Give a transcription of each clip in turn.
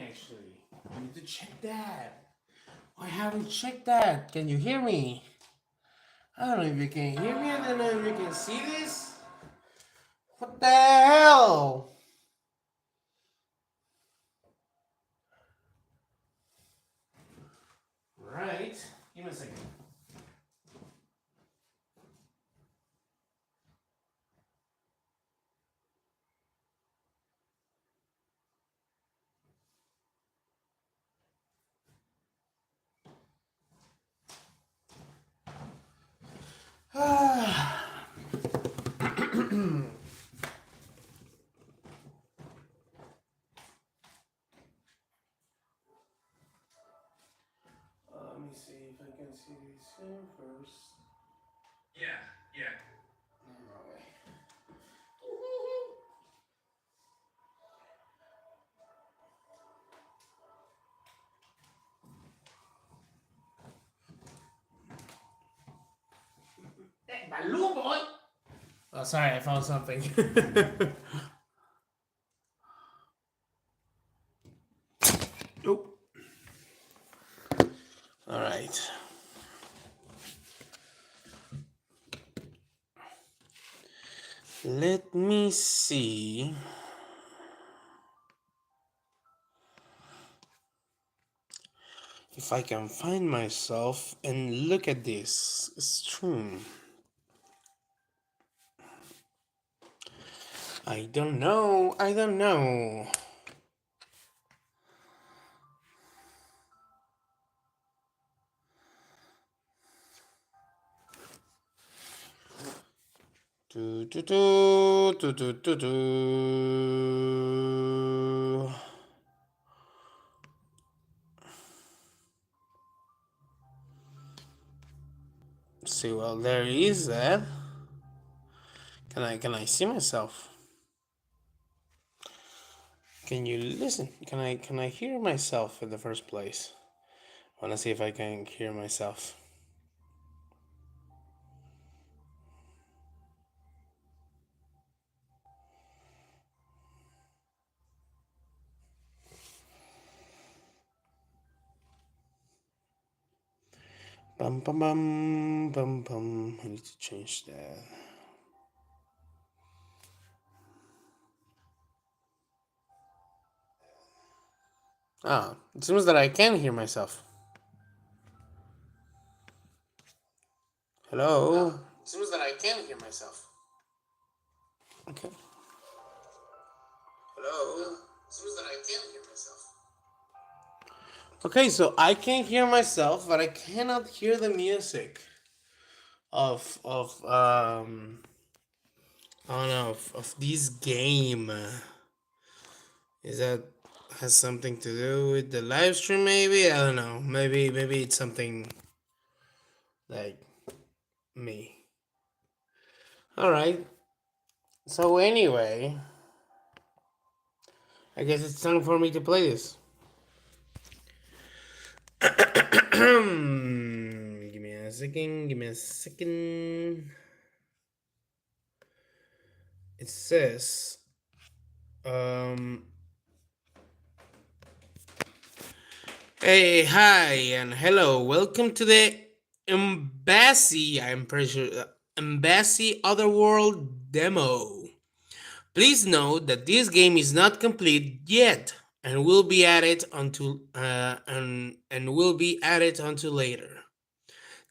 actually. I need to check that. I haven't checked that. Can you hear me? I don't know if you can hear me. I don't know if you can see this. What the hell? Right. Give me a second. Let me see if I can see this here first. Yeah. Balloon boy. Oh, sorry, I found something. Nope. All right. Let me see. If I can find myself and look at this stream. I don't know. I don't know. Do, do, do, do, do, do, do. See, well, there is that. Can I see myself? Can you listen? Can I hear myself in the first place? I wanna see if I can hear myself. Bum bum bum bum bum. I need to change that. Ah, it seems that I can hear myself. Hello? It seems that I can hear myself. Okay. Hello? It seems that I can hear myself. Okay, so I can hear myself, but I cannot hear the music of I don't know of this game. Is that has something to do with the live stream? Maybe I don't know. Maybe it's something like me. All right. So anyway, I guess it's time for me to play this. Give me a second. Give me a second. It says, hey, hi, and hello. Welcome to the Embassy. I'm pretty sure Embassy Otherworld demo. Please note that this game is not complete yet, and will be added onto and will be added onto later.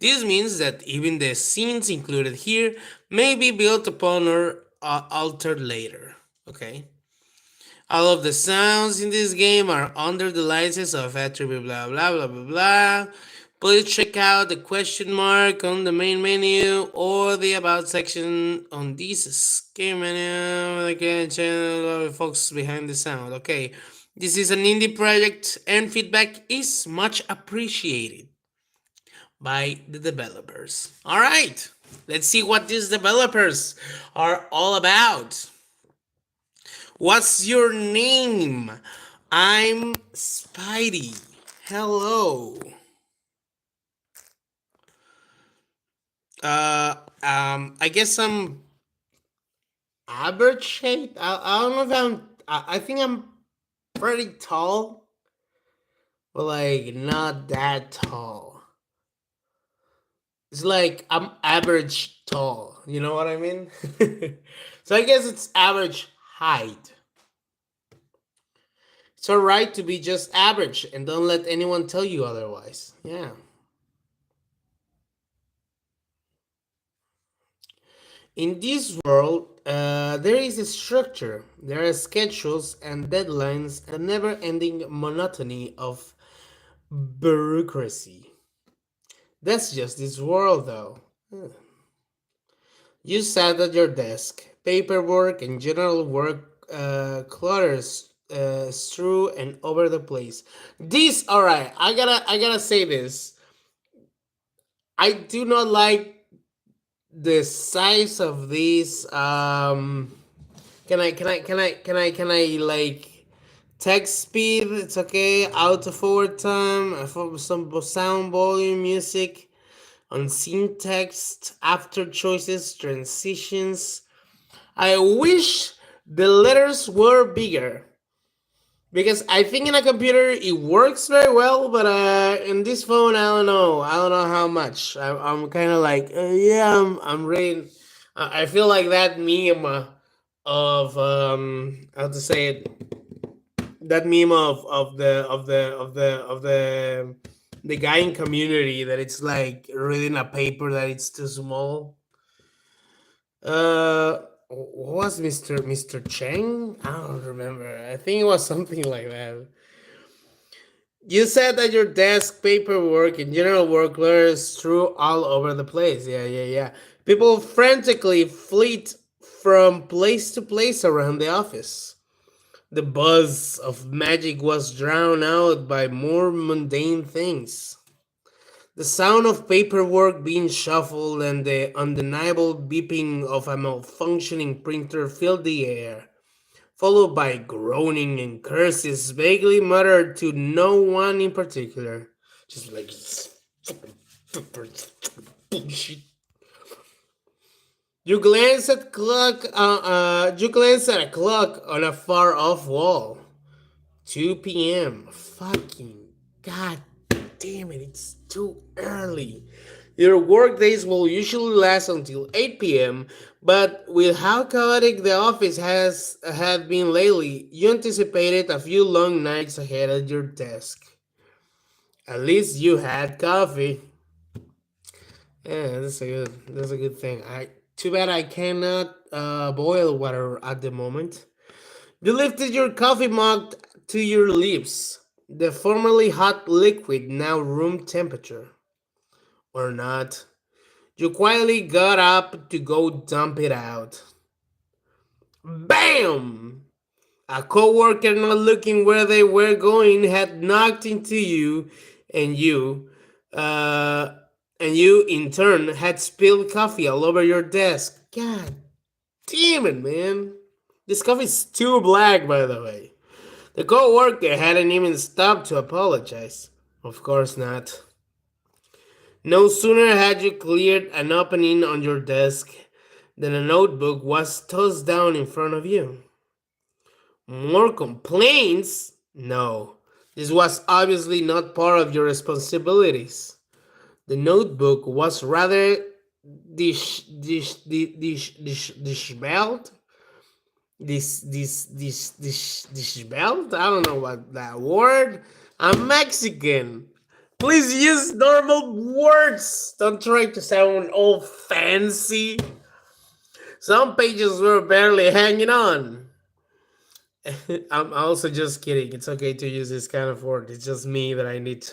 This means that even the scenes included here may be built upon or altered later. Okay. All of the sounds in this game are under the license of attribute blah blah blah blah blah. Please check out the question mark on the main menu or the about section on this game menu. Okay, channel of folks behind the sound. Okay, this is an indie project and feedback is much appreciated by the developers. All right, let's see what these developers are all about. What's your name? I'm Spidey. Hello. I guess I'm average shape. I don't know if I think I'm pretty tall. but like not that tall. It's like I'm average tall. You know what I mean? So I guess it's average height. It's alright to be just average and don't let anyone tell you otherwise. Yeah. In this world, there is a structure, there are schedules and deadlines, and a never ending monotony of bureaucracy. That's just this world, though. You sat at your desk, paperwork and general work clutters through and over the place. This, alright, I gotta say this. I do not like the size of these. Can I like text speed? It's okay. Auto forward time. For some sound volume, music, unseen text, after choices, transitions. I wish the letters were bigger because I think in a computer it works very well, but in this phone I don't know. I don't know how much. I'm kind of like yeah. I'm reading. I feel like that meme of how to say it. That meme of the guy in Community that it's like reading a paper that it's too small. What was Mr. Cheng? I don't remember. I think it was something like that. You said that your desk paperwork and general workload threw all over the place. Yeah, yeah, yeah. People frantically fleet from place to place around the office. The buzz of magic was drowned out by more mundane things. The sound of paperwork being shuffled and the undeniable beeping of a malfunctioning printer filled the air, followed by groaning and curses vaguely muttered to no one in particular. Just like bullshit. You glance at a clock on a far off wall. 2 p.m. Fucking god damn it, it's too early. Your work days will usually last until 8 p.m., but with how chaotic the office has had been lately, you anticipated a few long nights ahead at your desk. At least you had coffee. Yeah, that's a good thing. I too bad I cannot boil water at the moment. You lifted your coffee mug to your lips, the formerly hot liquid now room temperature. Or not. You quietly got up to go dump it out. BAM! A coworker not looking where they were going had knocked into you, and uh, you in turn had spilled coffee all over your desk. God damn it, man! This coffee's too black, by the way. The co-worker hadn't even stopped to apologize. Of course not. No sooner had you cleared an opening on your desk than a notebook was tossed down in front of you. More complaints? No. This was obviously not part of your responsibilities. The notebook was rather disheveled. Disheveled? I don't know what that word. I'm Mexican. Please use normal words. Don't try to sound all fancy. Some pages were barely hanging on. I'm also just kidding. It's okay to use this kind of word. It's just me that I need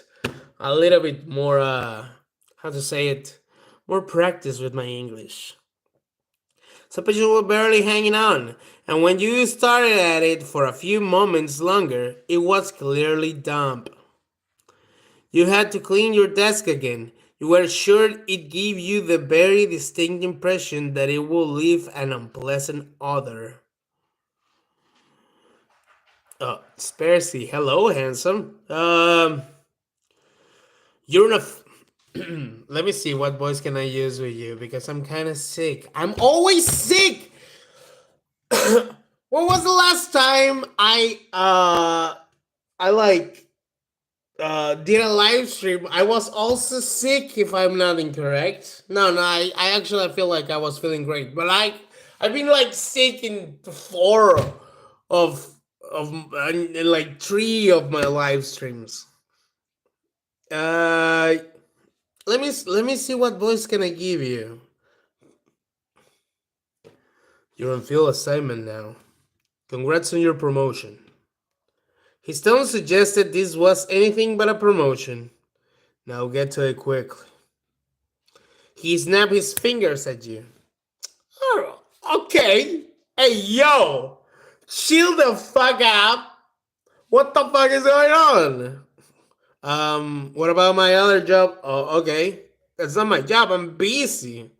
a little bit more, how to say it, more practice with my English. Some pages were barely hanging on, and when you started at it for a few moments longer, it was clearly damp. You had to clean your desk again. You were sure it gave you the very distinct impression that it will leave an unpleasant odor. Oh, Sparcy, hello, handsome. You're in a. Let me see what voice can I use with you because I'm kind of sick. I'm always sick. When was the last time I like Did a live stream. I was also sick, if I'm not incorrect. No, no, I actually feel like I was feeling great, but I've been like sick in four of like three of my live streams. Uh, let me see what voice can I give you. You're on field assignment now. Congrats on your promotion. His tone suggested this was anything but a promotion. Now get to it quickly. He snapped his fingers at you. Oh, okay. Hey, yo! Chill the fuck out. What the fuck is going on? What about my other job? Oh, okay. That's not my job. I'm busy.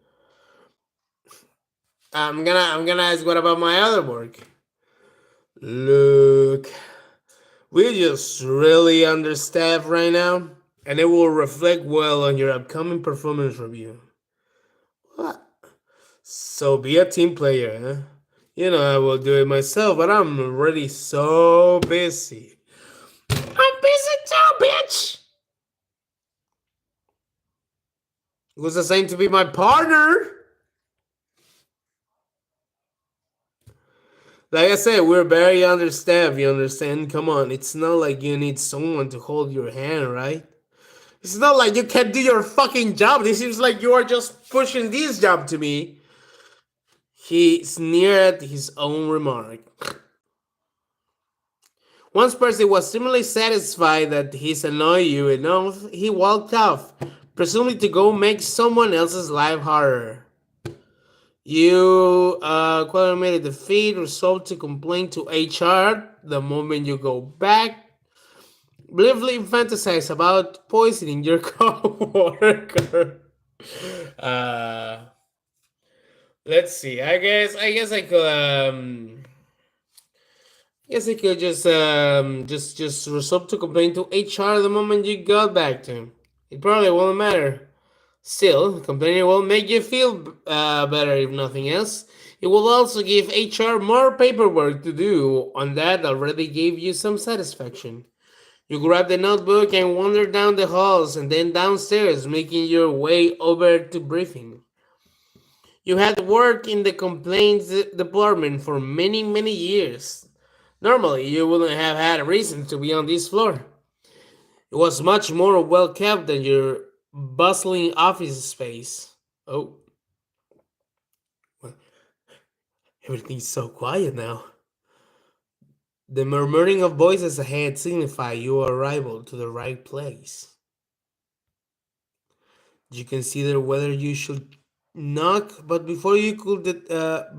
I'm gonna ask what about my other work? Look, we're just really understaffed right now, and it will reflect well on your upcoming performance review. What? So be a team player, huh? You know I will do it myself, but I'm already so busy. I'm busy too, bitch! Who's assigned to be my partner? Like I said, we're very understaffed, you understand? Come on, it's not like you need someone to hold your hand, right? It's not like you can't do your fucking job. This seems like you are just pushing this job to me. He sneered at his own remark. Once Percy was seemingly satisfied that he's annoyed you enough, he walked off, presumably to go make someone else's life harder. You quite the defeat, resolved to complain to HR the moment you go back. Blithely fantasize about poisoning your coworker. uh, let's see. I guess I could guess I could just resolve to complain to HR the moment you got back to him. It probably won't matter. Still, complaining will make you feel better if nothing else. It will also give HR more paperwork to do on that already gave you some satisfaction. You grab the notebook and wander down the halls and then downstairs, making your way over to briefing. You had worked in the complaints department for many, many years. Normally, you wouldn't have had a reason to be on this floor. It was much more well kept than your bustling office space. Oh, everything's so quiet now. The murmuring of voices ahead signified your arrival to the right place. You consider whether you should knock, but before you could, the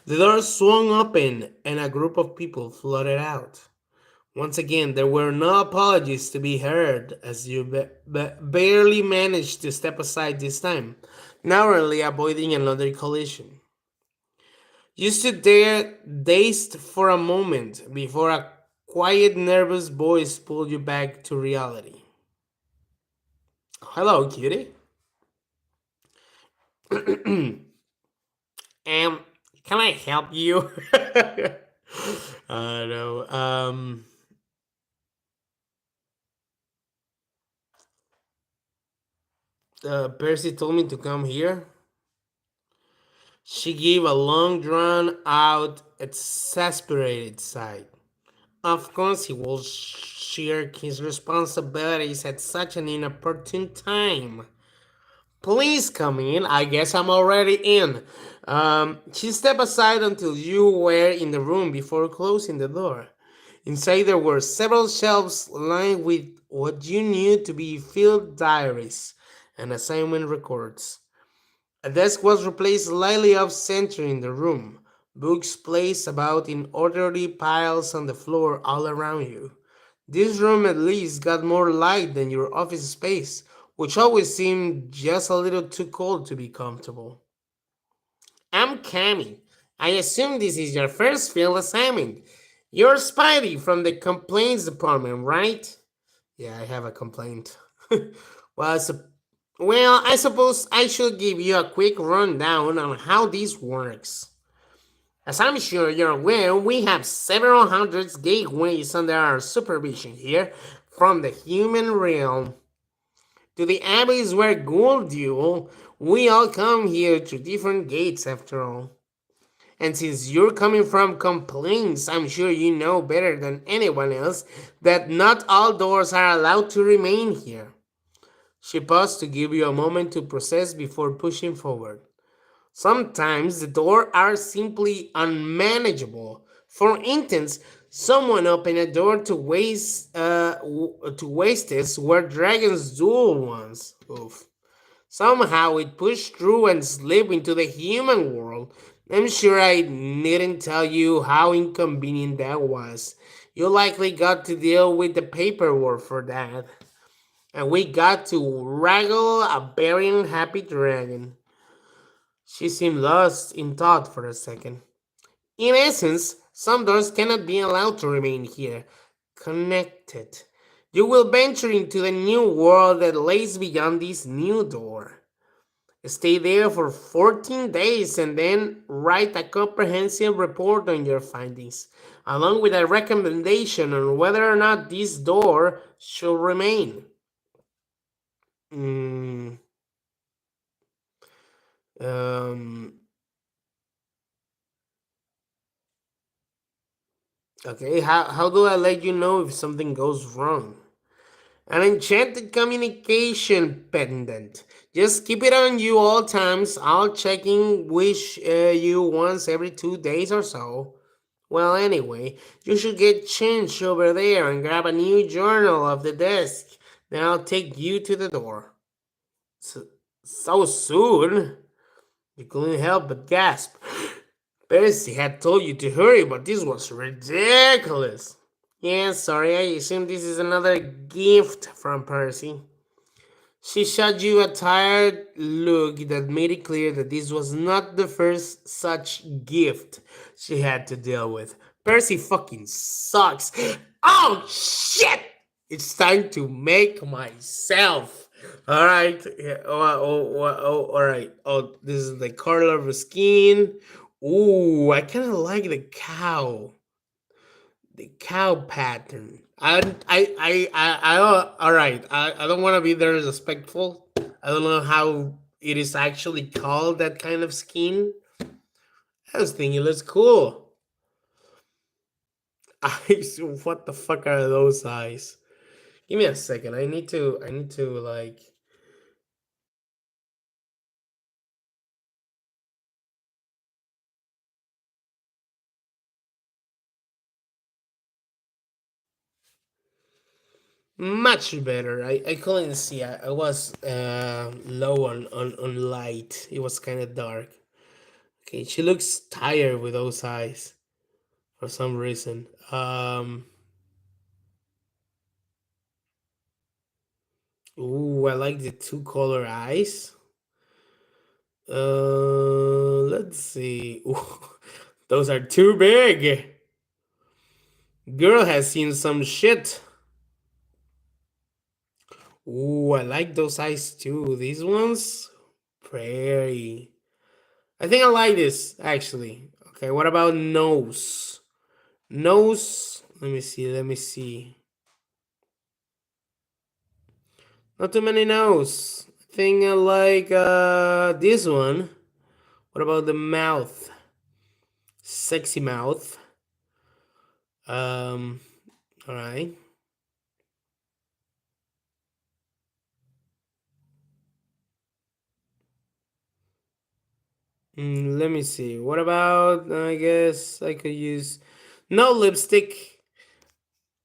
door swung open and a group of people flooded out. Once again, there were no apologies to be heard as you barely managed to step aside this time, narrowly avoiding another collision. You stood there dazed for a moment before a quiet, nervous voice pulled you back to reality. Hello, cutie. Um, can I help you? I know. Percy told me to come here. She gave a long drawn out, exasperated sigh. Of course, he will shirk his responsibilities at such an inopportune time. Please come in. I guess I'm already in. She stepped aside until you were in the room before closing the door. Inside there were several shelves lined with what you knew to be field diaries and assignment records. A desk was replaced slightly off center in the room, books placed about in orderly piles on the floor all around you. This room at least got more light than your office space, which always seemed just a little too cold to be comfortable. I'm Cammy. I assume this is your first field assignment. You're Spidey from the complaints department, right? Yeah, I have a complaint. well, I sup- I suppose I should give you a quick rundown on how this works. As I'm sure you're aware, we have several hundreds gateways under our supervision here, from the human realm to the abbeys where gold duel. We all come here through different gates after all. And since you're coming from complaints, I'm sure you know better than anyone else that not all doors are allowed to remain here. She paused to give you a moment to process before pushing forward. Sometimes the doors are simply unmanageable. For instance, someone opened a door to wastes where dragons duel once. Oof. Somehow it pushed through and slipped into the human world. I'm sure I needn't tell you how inconvenient that was. You likely got to deal with the paperwork for that. And we got to wrangle a very unhappy dragon. She seemed lost in thought for a second. In essence, some doors cannot be allowed to remain here, connected. You will venture into the new world that lays beyond this new door. Stay there for 14 days and then write a comprehensive report on your findings, along with a recommendation on whether or not this door should remain. Mm, um, okay, how do I let you know if something goes wrong? An enchanted communication pendant. Just keep it on you all times. I'll checking wish you once every 2 days or so. Well, anyway, you should get changed over there and grab a new journal off the desk. Then I'll take you to the door. So soon? You couldn't help but gasp. Percy had told you to hurry, but this was ridiculous. Yeah, sorry, I assume this is another gift from Percy. She shot you a tired look that made it clear that this was not the first such gift she had to deal with. Percy fucking sucks. Oh shit! It's time to make myself. Alright. Yeah, alright. Oh, this is the color of the skin. Ooh, I kind of like the cow pattern. All right. I don't want to be there respectful. I don't know how it is actually called that kind of skin. I was thinking it looks cool. Eyes, what the fuck are those eyes? Give me a second. I need to like. Much better. I couldn't see. I was low on light. It was kind of dark. Okay, she looks tired with those eyes for some reason. Ooh, I like the two color eyes. Let's see. Ooh, those are too big. Girl has seen some shit. Ooh, I like those eyes too. These ones, pretty. I think I like this actually. Okay, what about nose? Nose. Let me see. Let me see. Not too many nose. I think I like this one. What about the mouth? Sexy mouth. Um, all right. Let me see. What about? I guess I could use no lipstick.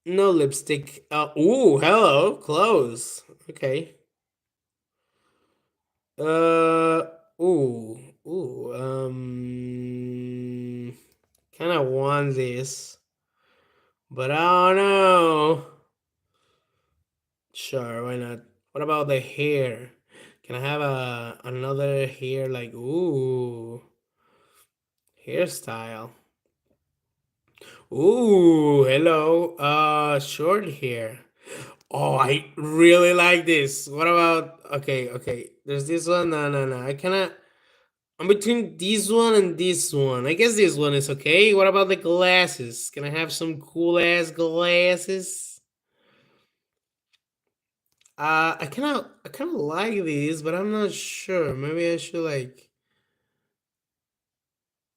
No lipstick. Ooh, hello, clothes. Okay. Uh. Ooh. Ooh. Kind of want this, but I don't know. Sure, why not? What about the hair? Can I have another hair like hairstyle? Ooh, hello. Short hair. Oh, I really like this. What about okay, okay. There's this one. No, no, no. I cannot. I'm between this one and this one. I guess this one is okay. What about the glasses? Can I have some cool ass glasses? I kind of like these, but I'm not sure. Maybe I should like.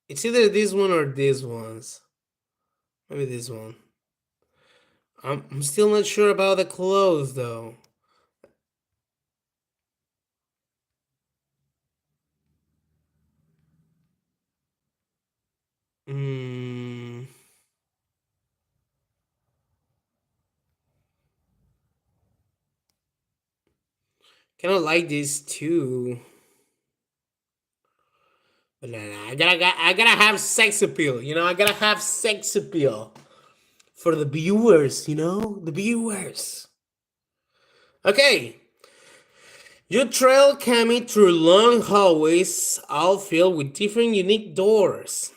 It's either this one or this ones. Maybe this one. I'm still not sure about the clothes though. Hmm. Kind of like this too. But nah, I gotta have sex appeal. I gotta have sex appeal for the viewers. The viewers. Okay, you trail Cammy through long hallways, all filled with different unique doors.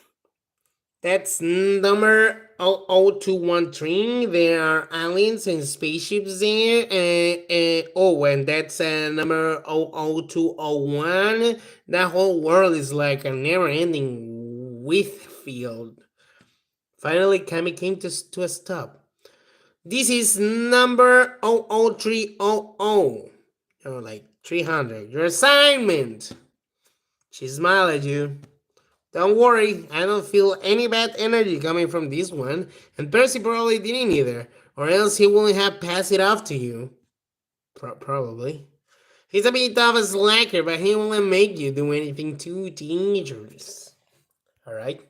That's number 00213. There are aliens and spaceships there. And that's number 00201. That whole world is like a never ending width field. Finally, Kami came to a stop. This is number 00300. Like 300. Your assignment. She smiled at you. Don't worry, I don't feel any bad energy coming from this one, and Percy probably didn't either, or else he wouldn't have passed it off to you. Probably. He's a bit of a slacker, but he won't make you do anything too dangerous. Alright?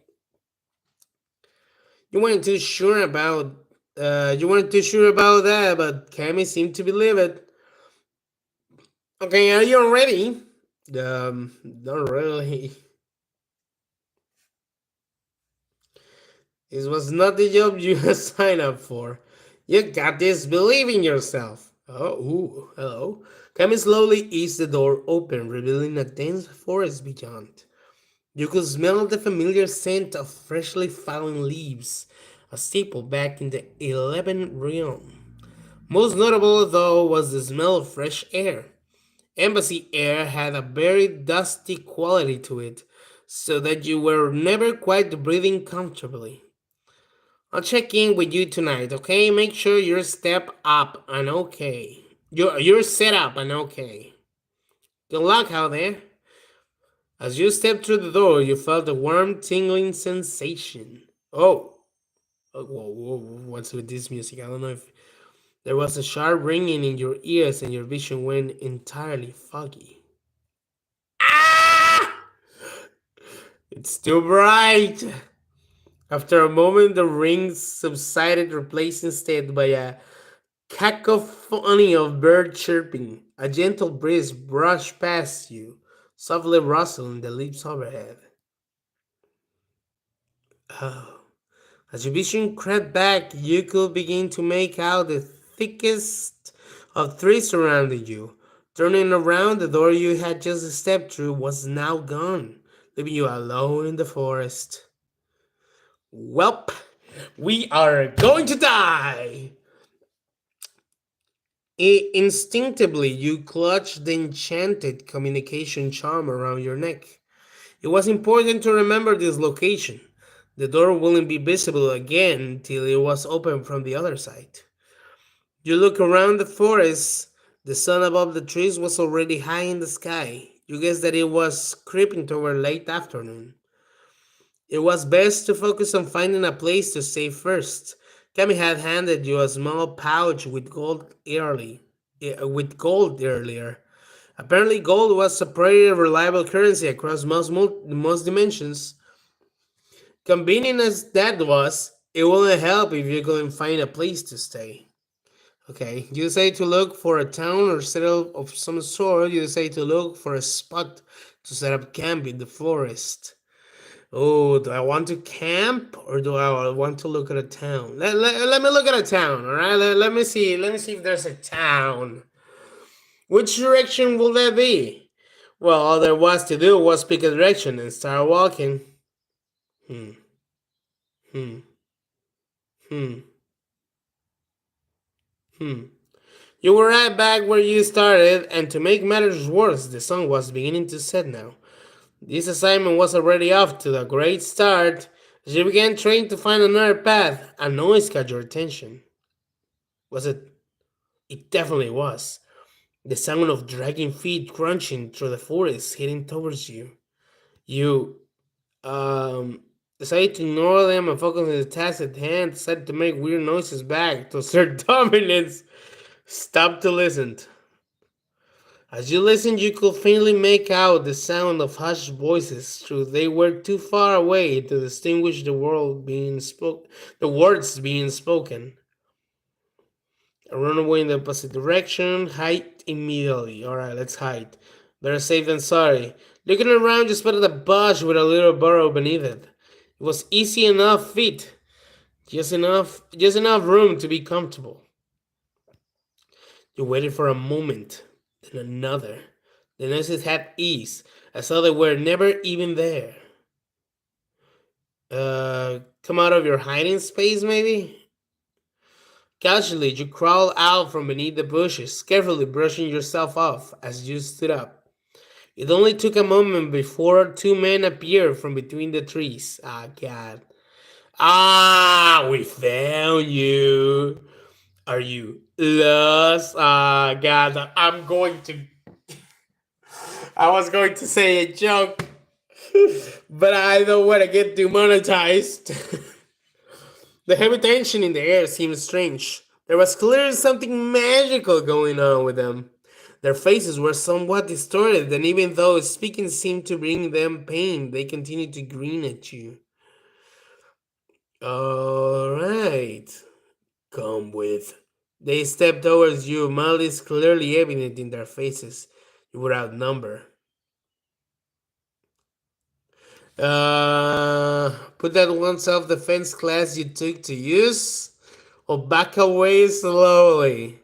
You weren't too sure about that, but Cammy seemed to believe it. Okay, are you ready? Not really. This was not the job you signed up for. You got this. Believe in yourself. Oh, ooh, hello. Cammy slowly eased the door open, revealing a dense forest beyond. You could smell the familiar scent of freshly fallen leaves, a staple back in the 11th realm. Most notable, though, was the smell of fresh air. Embassy air had a very dusty quality to it, so that you were never quite breathing comfortably. I'll check in with you tonight, okay? Make sure you're step up and okay. You're set up and okay. Good luck out there. As you stepped through the door, you felt a warm, tingling sensation. Whoa, what's with this music? I don't know if there was a sharp ringing in your ears and your vision went entirely foggy. Ah! It's too bright. After a moment, the ring subsided, replaced instead by a cacophony of bird chirping. A gentle breeze brushed past you, softly rustling the leaves overhead. Oh. As your vision crept back, you could begin to make out the thickest of trees surrounding you. Turning around, the door you had just stepped through was now gone, leaving you alone in the forest. Welp, we are going to die! Instinctively, you clutched the enchanted communication charm around your neck. It was important to remember this location. The door wouldn't be visible again until it was opened from the other side. You look around the forest. The sun above the trees was already high in the sky. You guessed that it was creeping toward late afternoon. It was best to focus on finding a place to stay first. Kami had handed you a small pouch with gold earlier. Apparently, gold was a pretty reliable currency across most dimensions. Convenient as that was, it wouldn't help if you couldn't find a place to stay. Okay, you say to look for a town or settle of some sort. You say to look for a spot to set up camp in the forest. Oh, do I want to camp or do I want to look at a town? Let me look at a town, all right? Let me see. Let me see if there's a town. Which direction will that be? Well, all there was to do was pick a direction and start walking. Hmm, hmm, hmm, hmm. You were right back where you started, and to make matters worse, the sun was beginning to set now. This assignment was already off to a great start. As you began trying to find another path, a noise caught your attention. Was it? It definitely was. The sound of dragging feet crunching through the forest heading towards you. You um decided to ignore them and focus on the task at hand, decided to make weird noises back to assert dominance. Stop to listen. As you listened, you could faintly make out the sound of hushed voices, though they were too far away to distinguish the words being spoken. Run away in the opposite direction. Hide immediately. Alright, let's hide. Better safe than sorry. Looking around, you spotted a bush with a little burrow beneath it. It was easy enough fit, just enough room to be comfortable. You waited for a moment, then another. The noises had eased, as though they were never even there. Come out of your hiding space, maybe? Casually, you crawled out from beneath the bushes, carefully brushing yourself off as you stood up. It only took a moment before two men appeared from between the trees. Ah, God. Ah, we found you. Are you lost? Ah, God. I was going to say a joke, but I don't want to get demonetized. The heavy tension in the air seemed strange. There was clearly something magical going on with them. Their faces were somewhat distorted, and even though speaking seemed to bring them pain, they continued to grin at you. Alright, come with. They stepped towards you, malice clearly evident in their faces. You were outnumbered. Put that one self defense class you took to use, or back away slowly.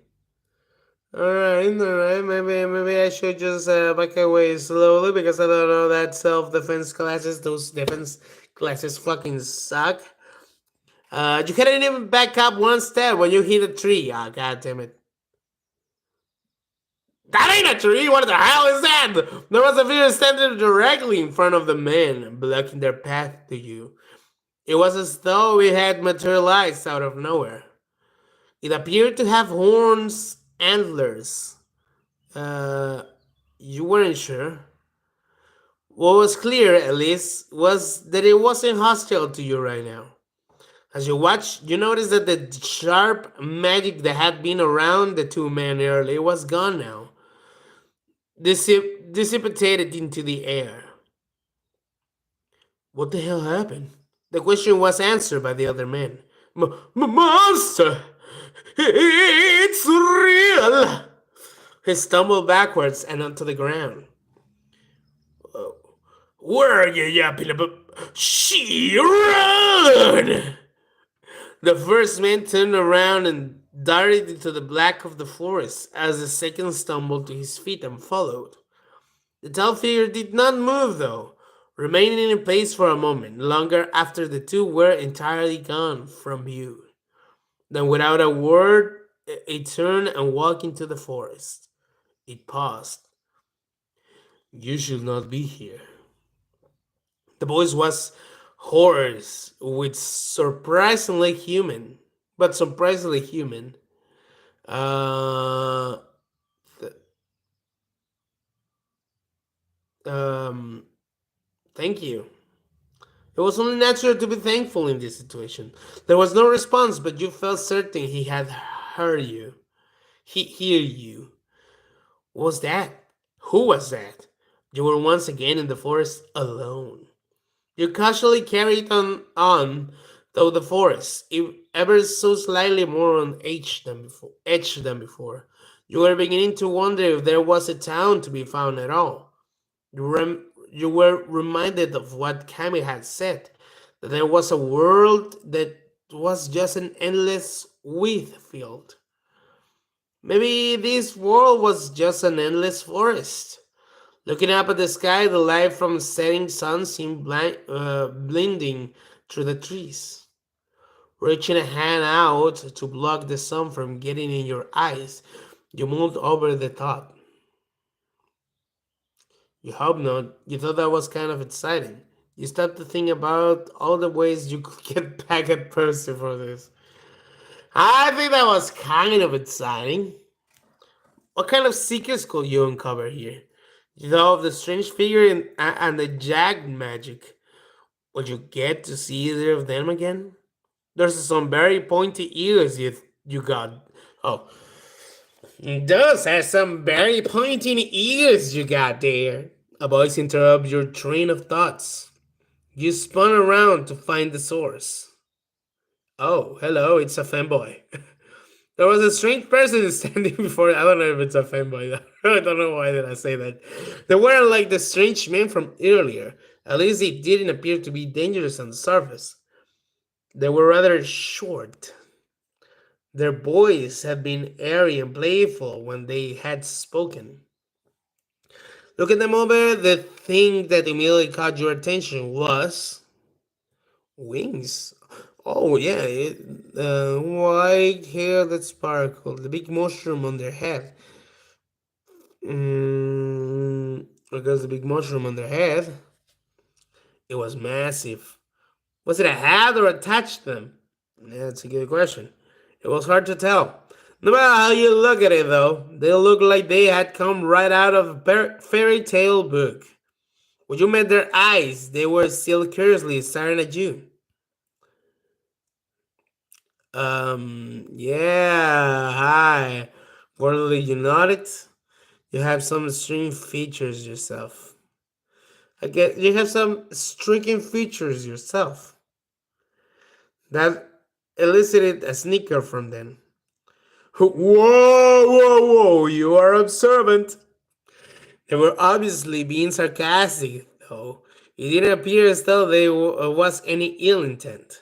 Alright. Maybe I should just back away slowly because I don't know that self defense classes. Those defense classes fucking suck. You couldn't even back up one step when you hit a tree. Ah, god damn it. That ain't a tree! What the hell is that? There was a figure standing directly in front of the men, blocking their path to you. It was as though it had materialized out of nowhere. It appeared to have horns, antlers. Uh, you weren't sure. What was clear, at least, was that it wasn't hostile to you right now. As you watched, you noticed that the sharp magic that had been around the two men earlier was gone now, dissipated into the air. What the hell happened? The question was answered by the other man. Monster! It's real! He stumbled backwards and onto the ground. Where are you yapping about? She run! The first man turned around and darted into the black of the forest as the second stumbled to his feet and followed. The tall figure did not move, though, remaining in place for a moment longer after the two were entirely gone from view. Then, without a word, it turned and walked into the forest. It paused. You should not be here. The voice was hoarse, with surprisingly human. Uh, th- um, thank you. It was only natural to be thankful in this situation. There was no response, but you felt certain he had heard you. He hear you. What was that? Who was that? You were once again in the forest alone. You casually carried on through the forest, ever so slightly more on edge than before. You were beginning to wonder if there was a town to be found at all. You were reminded of what Kami had said, that there was a world that was just an endless wheat field. Maybe this world was just an endless forest. Looking up at the sky, the light from the setting sun seemed blinding through the trees. Reaching a hand out to block the sun from getting in your eyes, you moved over the thought. You hope not. You thought that was kind of exciting. You stopped to think about all the ways you could get back at Percy for this. I think that was kind of exciting. What kind of secrets could you uncover here? You know of the strange figure and the jag magic. Will you get to see either of them again? There's some very pointy ears you got. Oh, those are some very pointy ears you got there. A voice interrupts your train of thoughts. You spun around to find the source. Oh, hello, it's a fanboy. There was a strange person standing before. I don't know if it's a fanboy. I don't know why did I say that. They weren't like the strange men from earlier. At least they didn't appear to be dangerous on the surface. They were rather short. Their voice had been airy and playful when they had spoken. Look at them over. The thing that immediately caught your attention was wings. Oh yeah, white hair that sparkled, the big mushroom on their head. Because the big mushroom on their head, it was massive. Was it a hat or attached to them? Yeah, that's a good question. It was hard to tell. No matter how you look at it, though, they looked like they had come right out of a fairy tale book. When you met their eyes, they were still curiously staring at you. Yeah, hi. Worldly, you nodded. You have some strange features yourself. I get you have some striking features yourself. That elicited a snicker from them. Whoa, whoa, whoa, you are observant. They were obviously being sarcastic, though. It didn't appear as though there was any ill intent.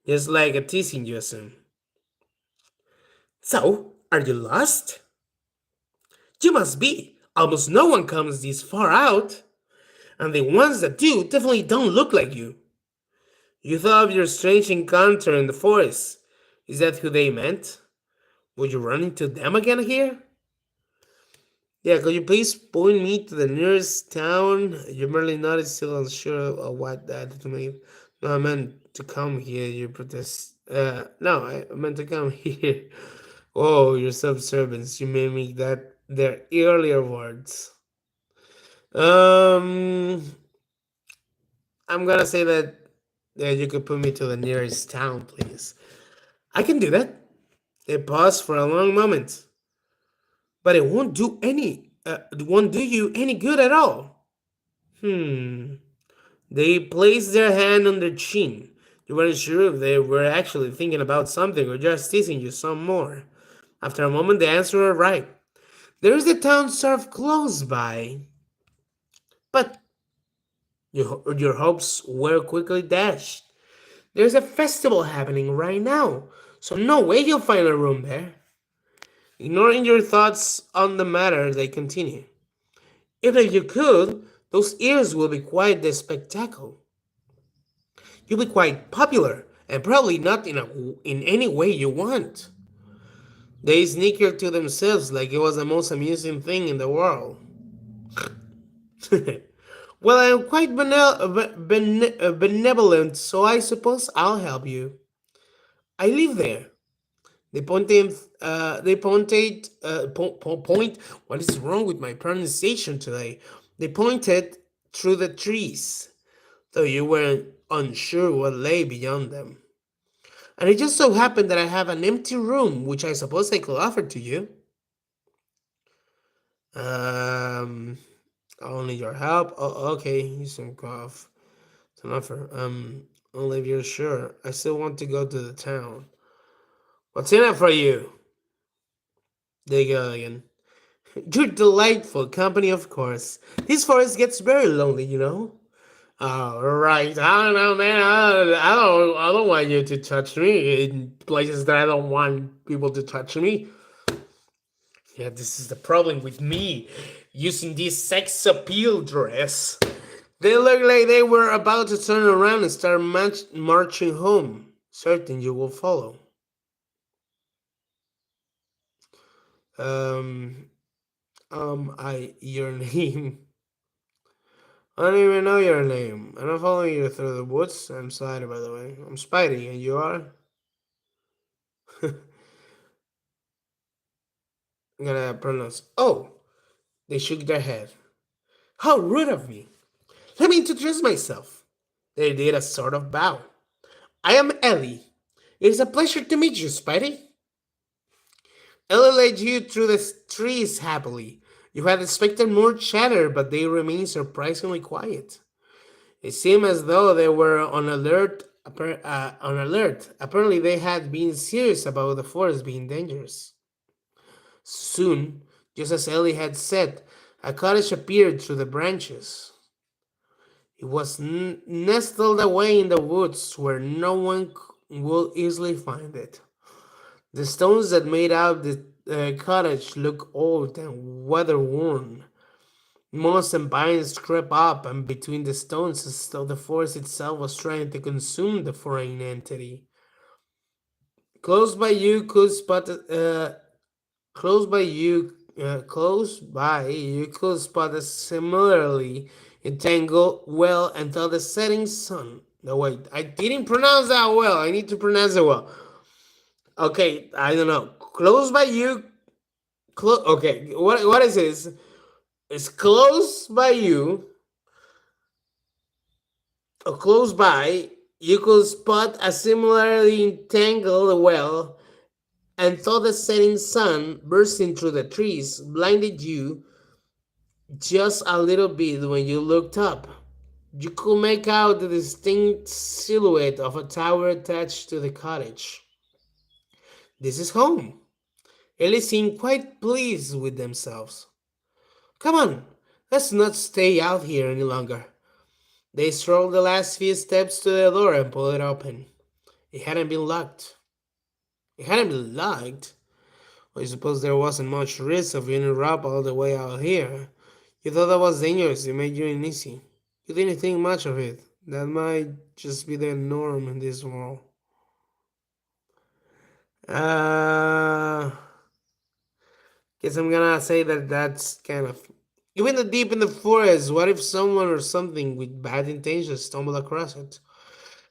Just like a teasing you assume. So, are you lost? You must be. Almost no one comes this far out, and the ones that do definitely don't look like you. You thought of your strange encounter in the forest. Is that who they meant? Would you run into them again here? Yeah, could you please point me to the nearest town? You merely nodded, still unsure of what that to me. No, I meant to come here, you protest. No, I meant to come here. Oh, your subservience, you mimic that their earlier words. Um, I'm gonna say that you could put me to the nearest town, please. I can do that. They paused for a long moment, but it won't do you any good at all. Hmm. They placed their hand on their chin. You weren't sure if they were actually thinking about something or just teasing you some more. After a moment, the answer arrived. There is the town serf close by. But your hopes were quickly dashed. There's a festival happening right now, so no way you'll find a room there. Ignoring your thoughts on the matter, they continue. Even if you could, those ears will be quite the spectacle. You'll be quite popular, and probably not in any way you want. They snickered to themselves like it was the most amusing thing in the world. Well, I'm quite benevolent, so I suppose I'll help you. I live there. Point. What is wrong with my pronunciation today? They pointed through the trees, though you were unsure what lay beyond them. And it just so happened that I have an empty room, which I suppose I could offer to you. Um, I'll need your help. Oh, okay, you some cough. It's an offer. Only if you're sure. I still want to go to the town. What's in it for you? There you go again. You're delightful company, of course. This forest gets very lonely, you know. All right, I don't know, man. I don't want you to touch me in places that I don't want people to touch me. Yeah, this is the problem with me using this sex appeal dress. They look like they were about to turn around and start marching home. Certain you will follow. Um, your name. I don't even know your name. I'm not following you through the woods. I'm Spider, by the way. I'm Spidey, and you are? I'm gonna pronounce. Oh! They shook their head. How rude of me! Let me introduce myself. They did a sort of bow. I am Ellie. It is a pleasure to meet you, Spidey. Ellie led you through the trees happily. You had expected more chatter, but they remained surprisingly quiet. It seemed as though they were on alert. On alert. Apparently, they had been serious about the forest being dangerous. Soon, just as Ellie had said, a cottage appeared through the branches. It was nestled away in the woods where no one would easily find it. The stones that made out the cottage looked old and weather worn. Moss and vines crept up and between the stones as though the forest itself was trying to consume the foreign entity. Close by you could spot close by you could spot a similarly entangled well until the setting sun. No wait, I didn't pronounce that well. I need to pronounce it well. Okay, I don't know. Close by you. Okay, what is this? It's close by you, or close by. You could spot a similarly entangled well, and thought the setting sun bursting through the trees blinded you just a little bit when you looked up. You could make out the distinct silhouette of a tower attached to the cottage. This is home. Ellie seemed quite pleased with themselves. Come on, let's not stay out here any longer. They strolled the last few steps to the door and pulled it open. It hadn't been locked. It hadn't been locked? I suppose there wasn't much risk of being robbed all the way out here. You thought that was dangerous, it made you uneasy. You didn't think much of it. That might just be the norm in this world. Uh, guess I'm gonna say that that's kind of. Even the deep in the forest, what if someone or something with bad intentions stumbled across it?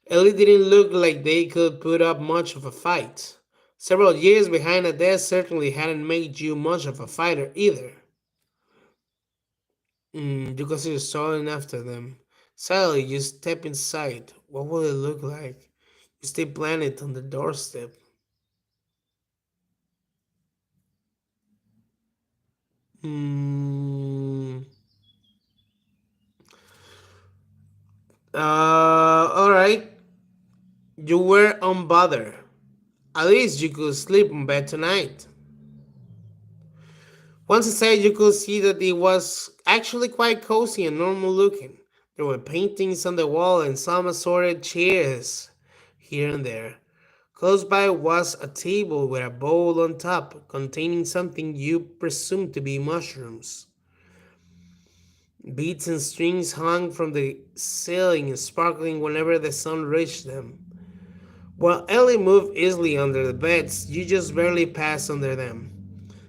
Ellie didn't look like they could put up much of a fight. Several years behind a desk certainly hadn't made you much of a fighter either. You consider stalling after them. Suddenly, you step inside. What will it look like? You stay planted on the doorstep. Hmm. Alright. You were unbothered. At least you could sleep in bed tonight. Once inside, you could see that it was actually quite cozy and normal looking. There were paintings on the wall and some assorted chairs here and there. Close by was a table with a bowl on top containing something you presumed to be mushrooms. Beads and strings hung from the ceiling, sparkling whenever the sun reached them. While Ellie moved easily under the beds, you just barely passed under them.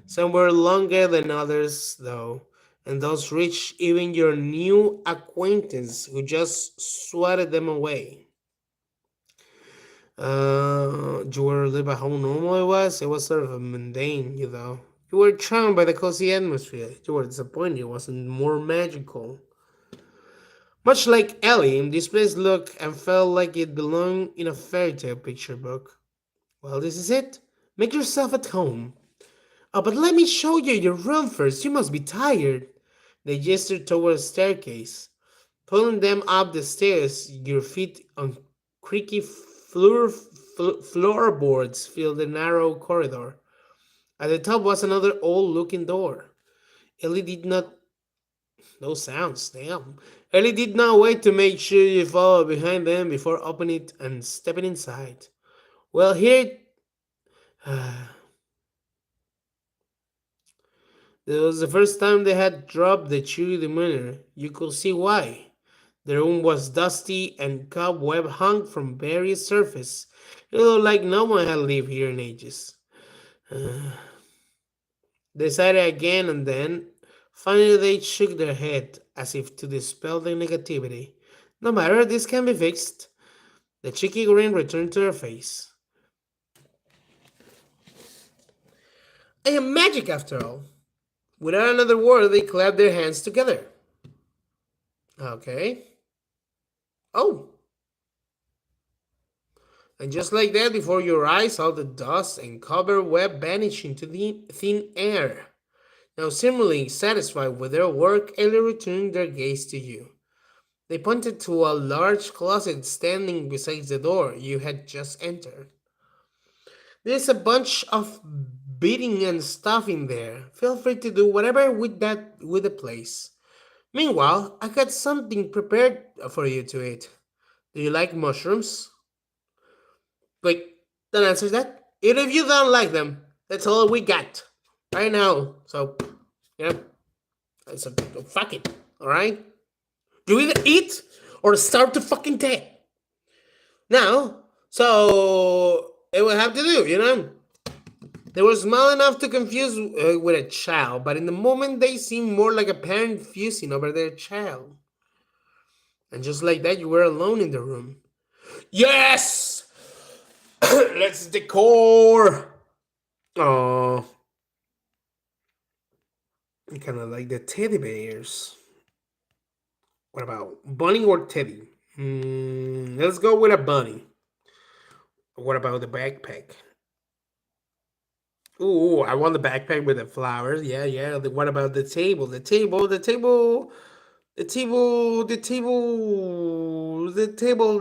Some were longer than others, though, and those reached even your new acquaintance who just swatted them away. You were live at how normal it was? It was sort of a mundane, you know. You were charmed by the cozy atmosphere. You were disappointed it wasn't more magical. Much like Ellie, this place looked and felt like it belonged in a fairy tale picture book. Well, this is it. Make yourself at home. Oh, but let me show you your room first. You must be tired. They gestured toward a staircase. Pulling them up the stairs, your feet on creaky floorboards filled the narrow corridor. At the top was another old-looking door. Ellie did not. No sounds, damn. Ellie did not wait to make sure you followed behind them before opening it and stepping inside. Well, here. This was the first time they had dropped the chewy demeanor. You could see why. The room was dusty and cobweb hung from various surfaces. It looked like no one had lived here in ages. They sighed again and then, Finally, they shook their head as if to dispel the negativity. No matter, this can be fixed. The cheeky grin returned to her face. I am magic after all. Without another word, they clapped their hands together. Okay. Oh, and just like that, before your eyes, all the dust and cobweb vanished into the thin air. Now, seemingly satisfied with their work, Ellie returned their gaze to you. They pointed to a large closet standing beside the door you had just entered. There's a bunch of bedding and stuff in there. Feel free to do whatever with the place. Meanwhile, I got something prepared for you to eat. Do you like mushrooms? Wait, don't answer that. Even if you don't like them, that's all we got right now. So, yeah, so fuck it. All right, you either eat or starve to fucking death. Now, so it will have to do, you know. They were small enough to confuse with a child, but in the moment they seemed more like a parent fusing over their child. And just like that, you were alone in the room. Yes! Let's decor! Oh, I kind of like the teddy bears. What about bunny or teddy? Let's go with a bunny. What about the backpack? Ooh, I want the backpack with the flowers. Yeah, yeah. What about the table? The table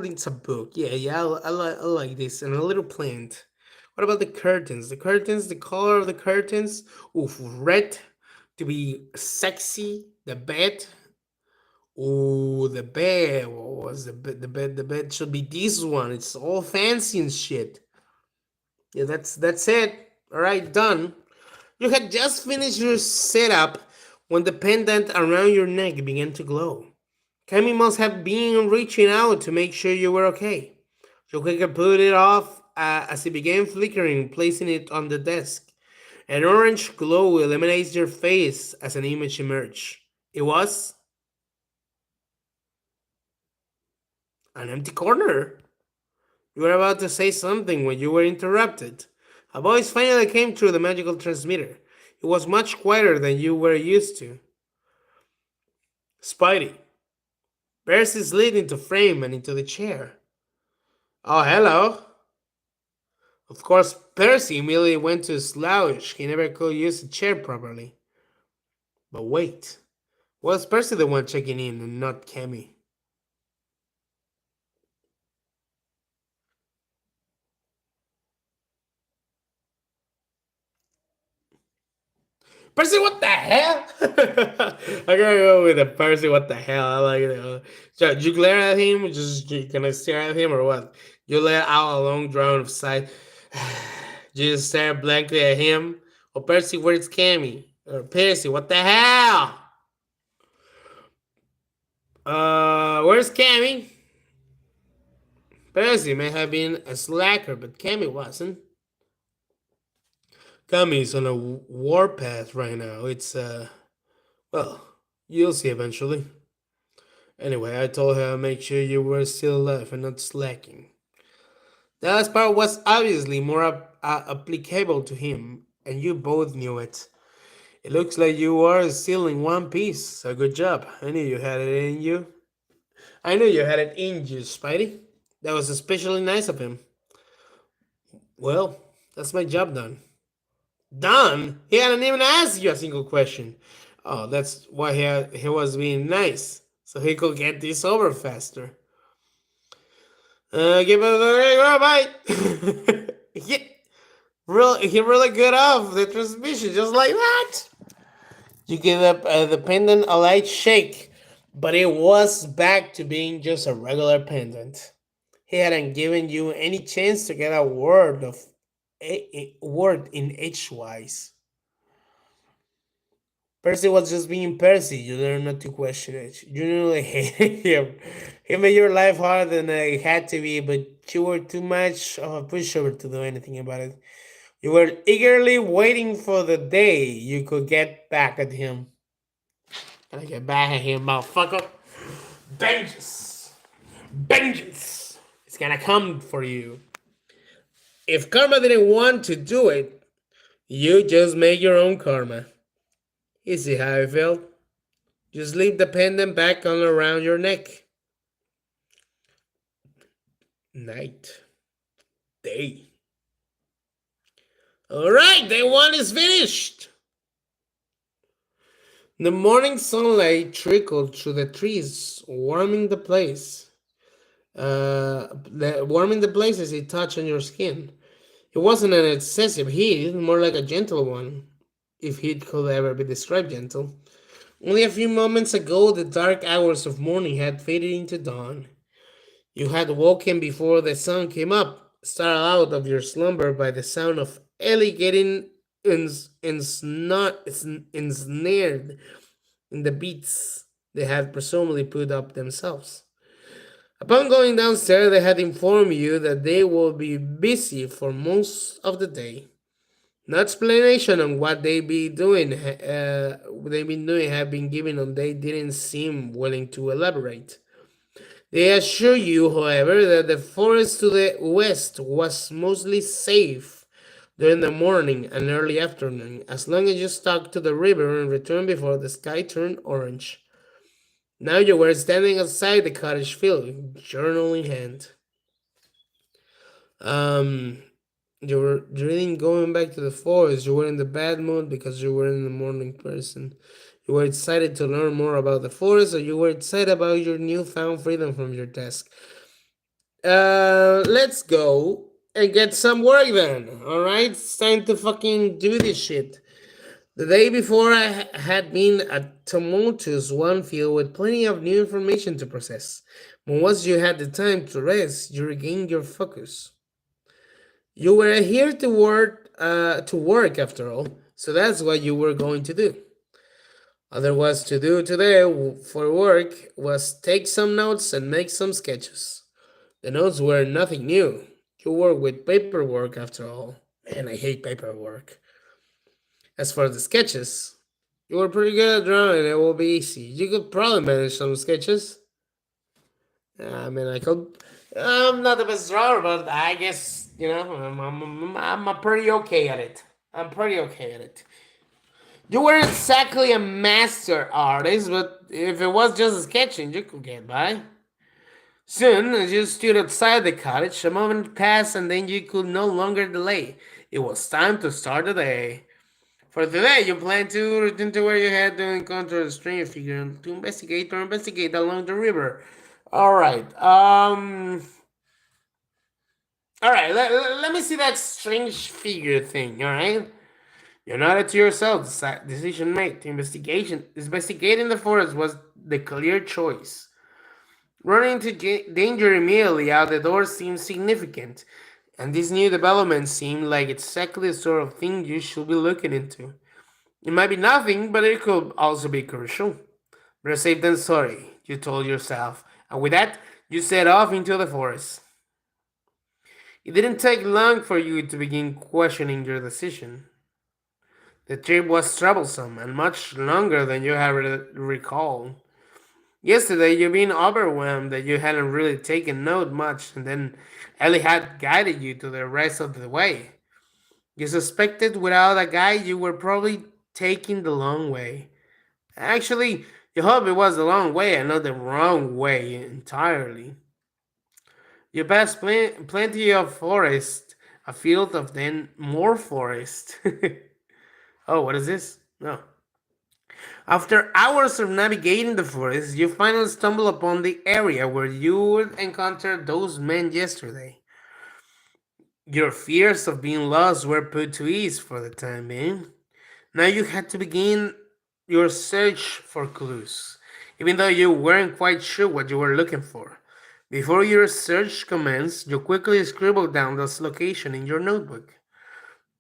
needs a book. Yeah, yeah. I like this. And a little plant. What about the curtains? The color of the curtains. Oof, red to be sexy. The bed. Ooh, the bed. What was the bed? The bed should be this one. It's all fancy and shit. Yeah, that's it. All right, done. You had just finished your setup when the pendant around your neck began to glow. Cammy must have been reaching out to make sure you were okay. You quickly put it off as it began flickering, placing it on the desk. An orange glow illuminates your face as an image emerged. It was an empty corner. You were about to say something when you were interrupted. A voice finally came through the magical transmitter. It was much quieter than you were used to. Spidey. Percy slid into frame and into the chair. Oh, hello. Of course, Percy immediately went to slouch. He never could use a chair properly. But wait, was Percy the one checking in and not Cammy? Percy, what the hell? I gotta go with the Percy, what the hell? I like it. So, did you glare at him? Just gonna stare at him or what? You let out a long drawn of sigh. You just stare blankly at him. Or Percy, where's Cammy? Or Percy, what the hell? Where's Cammy? Percy may have been a slacker, but Cammy wasn't. Cammy's on a warpath right now. Well, you'll see eventually. Anyway, I told her I'd make sure you were still alive and not slacking. The last part was obviously more applicable to him, and you both knew it. It looks like you are still in one piece, so good job. I knew you had it in you. I knew you had it in you, Spidey. That was especially nice of him. Well, that's my job done. Done? He hadn't even asked you a single question. Oh, that's why he was being nice, so he could get this over faster. Give it a bite. He really got off the transmission just like that. You give up the pendant a light shake, but it was back to being just a regular pendant. He hadn't given you any chance to get a word in edgewise. Percy was just being Percy. You learned not to question it. You nearly hated him. He made your life harder than it had to be, but you were too much of a pushover to do anything about it. You were eagerly waiting for the day you could get back at him. Gotta get back at him, motherfucker. Vengeance! Vengeance! It's gonna come for you. If karma didn't want to do it, you just make your own karma. You see how I felt? Just leave the pendant back on around your neck. Night. Day. Alright, day one is finished! The morning sunlight trickled through the trees, warming the place. Warming the places it touched on your skin. It wasn't an excessive heat, more like a gentle one, if heat could ever be described gentle. Only a few moments ago, the dark hours of morning had faded into dawn. You had woken before the sun came up, startled out of your slumber by the sound of Ellie getting ensnared in the beats they had presumably put up themselves. Upon going downstairs, they had informed you that they will be busy for most of the day. No explanation on what they've been doing have been given, and they didn't seem willing to elaborate. They assure you, however, that the forest to the west was mostly safe during the morning and early afternoon, as long as you stuck to the river and returned before the sky turned orange. Now you were standing outside the cottage field, journal in hand. Um, you didn't going back to the forest. You were in the bad mood because you were in the morning person. You were excited to learn more about the forest, or you were excited about your newfound freedom from your desk. Let's go and get some work done. All right, it's time to fucking do this shit. The day before had been a tumultuous one filled with plenty of new information to process. But once you had the time to rest, you regained your focus. You were here to work after all, so that's what you were going to do. Other was to do today for work was take some notes and make some sketches. The notes were nothing new. You work with paperwork after all. Man, I hate paperwork. As for the sketches, you were pretty good at drawing, it will be easy. You could probably manage some sketches. I mean, I could. I'm not the best drawer, but I guess, I'm pretty okay at it. I'm pretty okay at it. You weren't exactly a master artist, but if it was just sketching, you could get by. Soon, as you stood outside the cottage, a moment passed and then you could no longer delay. It was time to start the day. For today, you plan to return to where you had to encounter a strange figure and to investigate along the river. Alright, Alright, let me see that strange figure thing, alright? You nodded to yourself, decision made. Investigating the forest was the clear choice. Running into danger immediately out the door seemed significant, and this new development seemed like exactly the sort of thing you should be looking into. It might be nothing, but it could also be crucial. Better safe than sorry, you told yourself, and with that, you set off into the forest. It didn't take long for you to begin questioning your decision. The trip was troublesome and much longer than you had recalled. Yesterday, you've been overwhelmed that you hadn't really taken note much, and then Ellie had guided you to the rest of the way. You suspected without a guide you were probably taking the long way. Actually, you hope it was the long way and not the wrong way entirely. You passed plenty of forest, a field of then more forest. Oh, what is this? No. After hours of navigating the forest, you finally stumble upon the area where you would encounter those men yesterday. Your fears of being lost were put to ease for the time being. Now you had to begin your search for clues, even though you weren't quite sure what you were looking for. Before your search commenced, you quickly scribbled down this location in your notebook.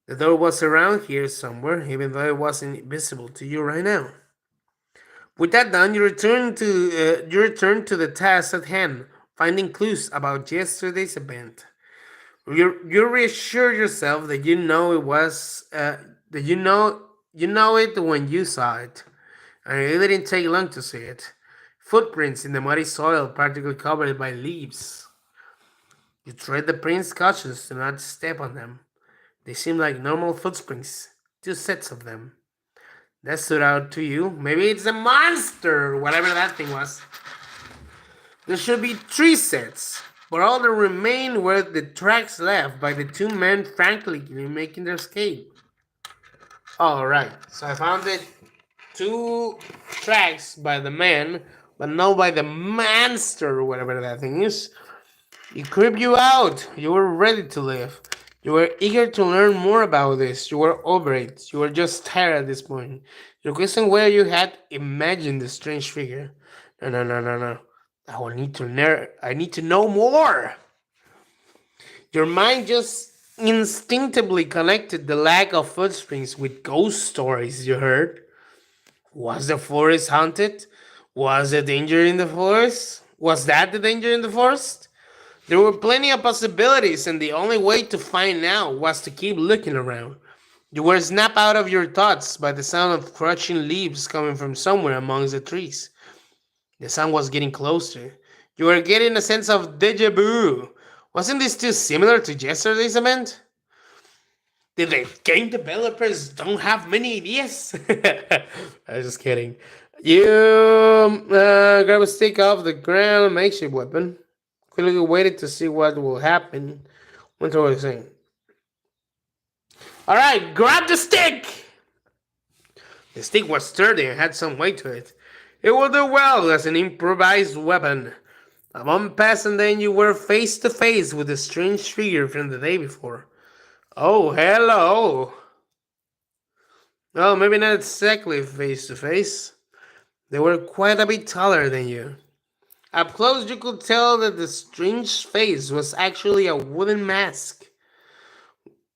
The door was around here somewhere, even though it wasn't visible to you right now. With that done, you return to the task at hand, finding clues about yesterday's event. You reassure yourself that you know it was that you know it when you saw it. and it didn't take long to see it. Footprints in the muddy soil, partially covered by leaves. You tread the prints cautious to not step on them. They seem like normal footprints, two sets of them. That stood out to you. Maybe it's a monster, whatever that thing was. There should be three sets, but all that remain were the tracks left by the two men frantically making their escape. Alright, so I found it two tracks by the man, but not by the monster, or whatever that thing is. It creeped you out. You were ready to live. You were eager to learn more about this. You were over it. You were just tired at this point. You questioned whether you had imagined the strange figure. No, no, no, no, no. I will need to know. I need to know more. Your mind just instinctively connected the lack of footprints with ghost stories you heard. Was the forest haunted? Was the danger in the forest? Was that the danger in the forest? There were plenty of possibilities, and the only way to find out was to keep looking around. You were snapped out of your thoughts by the sound of crushing leaves coming from somewhere amongst the trees. The sound was getting closer. You were getting a sense of deja vu. Wasn't this too similar to yesterday's event? Did the game developers don't have many ideas? I was just kidding. You grab a stick off the ground, makeshift weapon. Quickly waited to see what will happen. Went over the thing. All right, grab the stick. The stick was sturdy and had some weight to it. It would do well as an improvised weapon. A moment passed, and then you were face to face with the strange figure from the day before. Oh, hello. Well, maybe not exactly face to face. They were quite a bit taller than you. Up close, you could tell that the strange face was actually a wooden mask.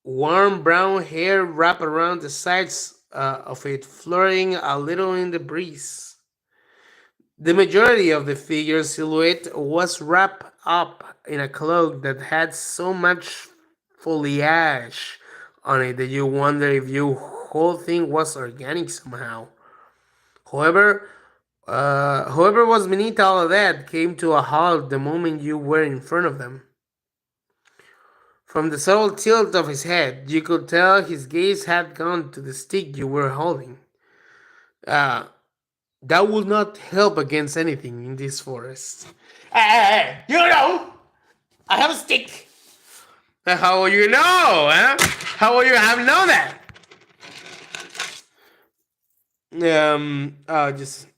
Warm brown hair wrapped around the sides of it, flurrying a little in the breeze. The majority of the figure's silhouette was wrapped up in a cloak that had so much foliage on it that you wonder if your whole thing was organic somehow. However, whoever was beneath all of that came to a halt the moment you were in front of them. From the subtle tilt of his head, you could tell his gaze had gone to the stick you were holding. Uh, that would not help against anything in this forest. Hey, you know, I have a stick. How will you know, huh? How will you have known that? Just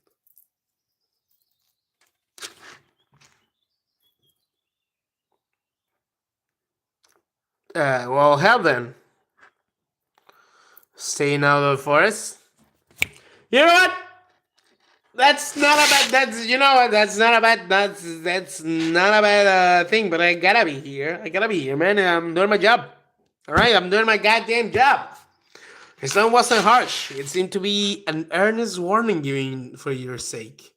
well, hell then. Staying out of the forest. You know what? That's not a bad. That's you know what? That's not a bad. That's not a bad thing. But I gotta be here. I gotta be here, man. I'm doing my job. All right, I'm doing my goddamn job. His tone wasn't harsh. It seemed to be an earnest warning given for your sake.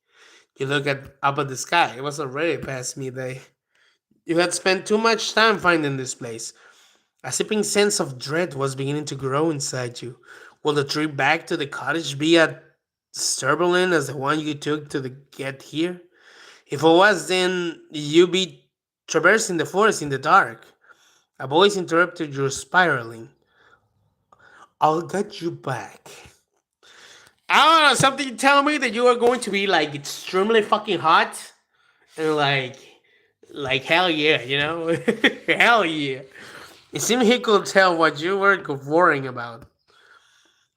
You look up at the sky. It was already past midday. You had spent too much time finding this place. A sipping sense of dread was beginning to grow inside you. Will the trip back to the cottage be as turbulent as the one you took to get here? If it was, then you'd be traversing the forest in the dark. A voice interrupted your spiraling. I'll get you back. I don't know, something telling me that you are going to be like extremely fucking hot and like hell yeah, you know? Hell yeah. It seemed he could tell what you were worrying about.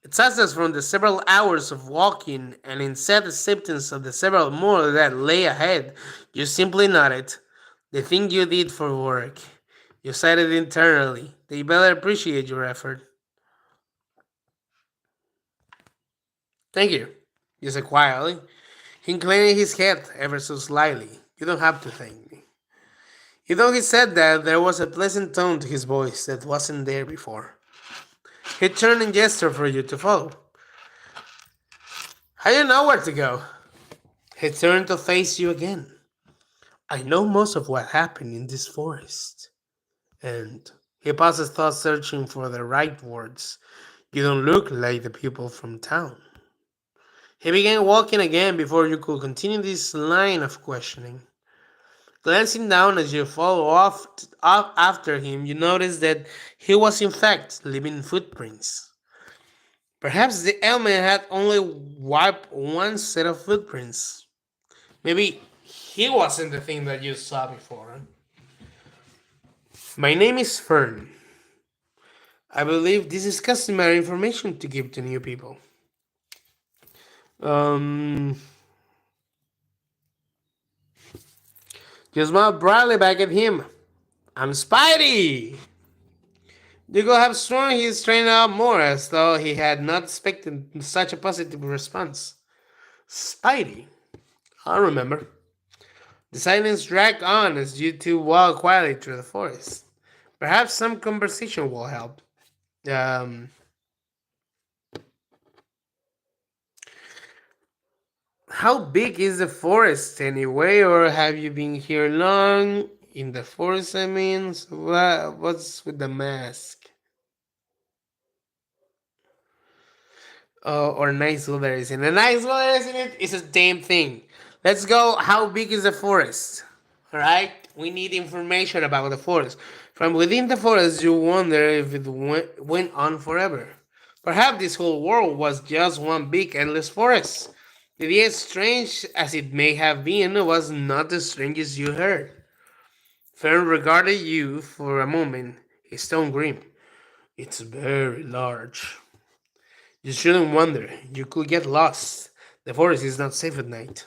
It success from the several hours of walking and in sad acceptance of the several more that lay ahead, you simply nodded. The thing you did for work. You said it internally. They better appreciate your effort. Thank you, you said quietly, inclining his head ever so slightly. You don't have to thank me. Even though he said that, there was a pleasant tone to his voice that wasn't there before. He turned and gestured for you to follow. I didn't know where to go. He turned to face you again. I know most of what happened in this forest. And he paused his thoughts searching for the right words. You don't look like the people from town. He began walking again before you could continue this line of questioning. Glancing down as you follow off after him, you notice that he was in fact leaving footprints. Perhaps the ailment had only wiped one set of footprints. Maybe he wasn't the thing that you saw before. My name is Fern. I believe this is customary information to give to new people. Um, you smiled brightly back at him. I'm Spidey! Dougal have sworn he straightened up more, as though he had not expected such a positive response. Spidey? I remember. The silence dragged on as you two walked quietly through the forest. Perhaps some conversation will help. Um, how big is the forest anyway, or have you been here long? In the forest, I mean? So what's with the mask? Or nice weather is in. A nice weather isn't it? It's a damn thing. Let's go. How big is the forest? Alright? We need information about the forest. From within the forest, you wonder if it went on forever. Perhaps this whole world was just one big endless forest. The idea, strange as it may have been, was not the strangest you heard. Fern regarded you for a moment, his tone grim. It's very large. You shouldn't wonder. You could get lost. The forest is not safe at night.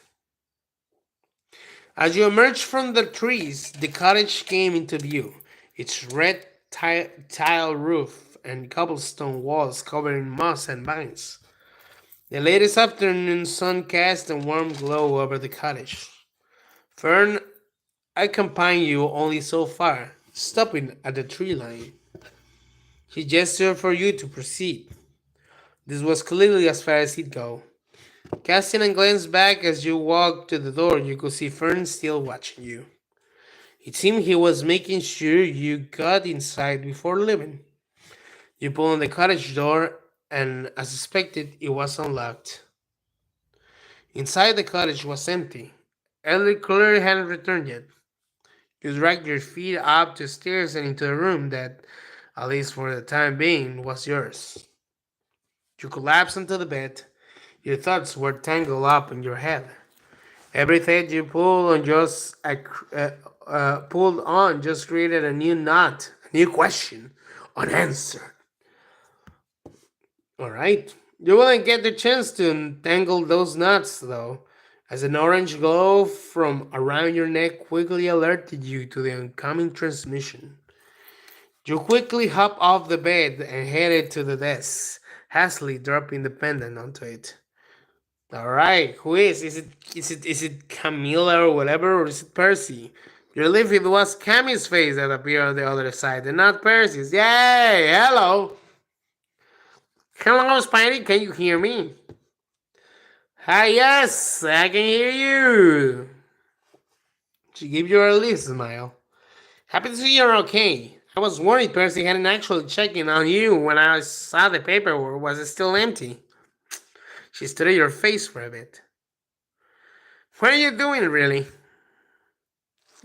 As you emerged from the trees, the cottage came into view. Its red tile roof and cobblestone walls covered in moss and vines. The latest afternoon sun cast a warm glow over the cottage. Fern accompanied you only so far, stopping at the tree line. He gestured for you to proceed. This was clearly as far as he'd go. Casting a glance back as you walked to the door, you could see Fern still watching you. It seemed he was making sure you got inside before leaving. You pulled on the cottage door, and as expected, it was unlocked. Inside the cottage was empty. Ellie clearly hadn't returned yet. You dragged your feet up the stairs and into a room that, at least for the time being, was yours. You collapsed onto the bed. Your thoughts were tangled up in your head. Every thread you pulled on just created a new knot, a new question, unanswered. All right, you wouldn't get the chance to untangle those knots though, as an orange glow from around your neck quickly alerted you to the incoming transmission. You quickly hopped off the bed and headed to the desk, hastily dropping the pendant onto it. All right, who is? Is it Camilla or whatever, or is it Percy? You relieved it was Cammy's face that appeared on the other side, and not Percy's. Yay! Hello, hello, Spidey. Can you hear me? Hi, yes, I can hear you. She gave you a relieved smile. Happy to see you're okay. I was worried Percy hadn't actually checked in on you when I saw the paperwork was still empty. She studied your face for a bit. What are you doing, really?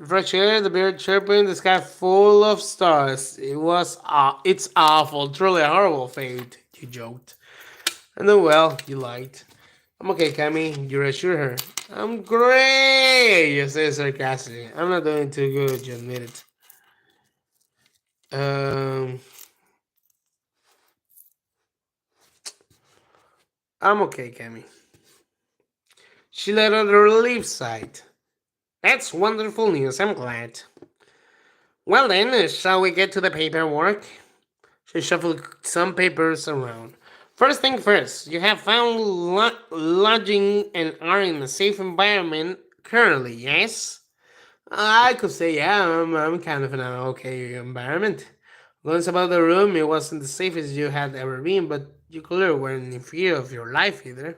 Fresh air, the bird chirping, the sky full of stars. It's awful, truly a horrible fate, you joked. And then, well, you lied. I'm okay, Cammy, you reassure her. I'm great, you say sarcastically. I'm not doing too good, you admit it. Um, I'm okay, Cammy. She let out a relief sigh. That's wonderful news, I'm glad. Well then, shall we get to the paperwork? She shuffled some papers around. First thing first, you have found lodging and are in a safe environment currently, yes? I could say, yeah, I'm kind of in an okay environment. Once about the room, it wasn't the safest you had ever been, but you clearly weren't in fear of your life either.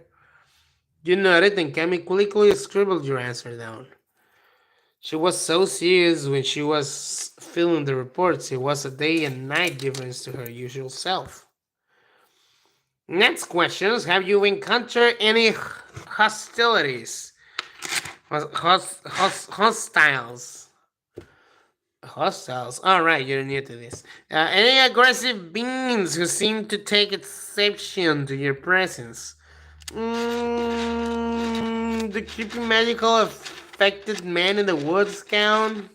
You nodded and Cammy quickly scribbled your answer down. She was so serious when she was filling the reports, it was a day and night difference to her usual self. Next questions. Have you encountered any hostilities? Hostiles. Hostiles. Alright, you're new to this. Any aggressive beings who seem to take exception to your presence? The creepy magical affected man in the woods count?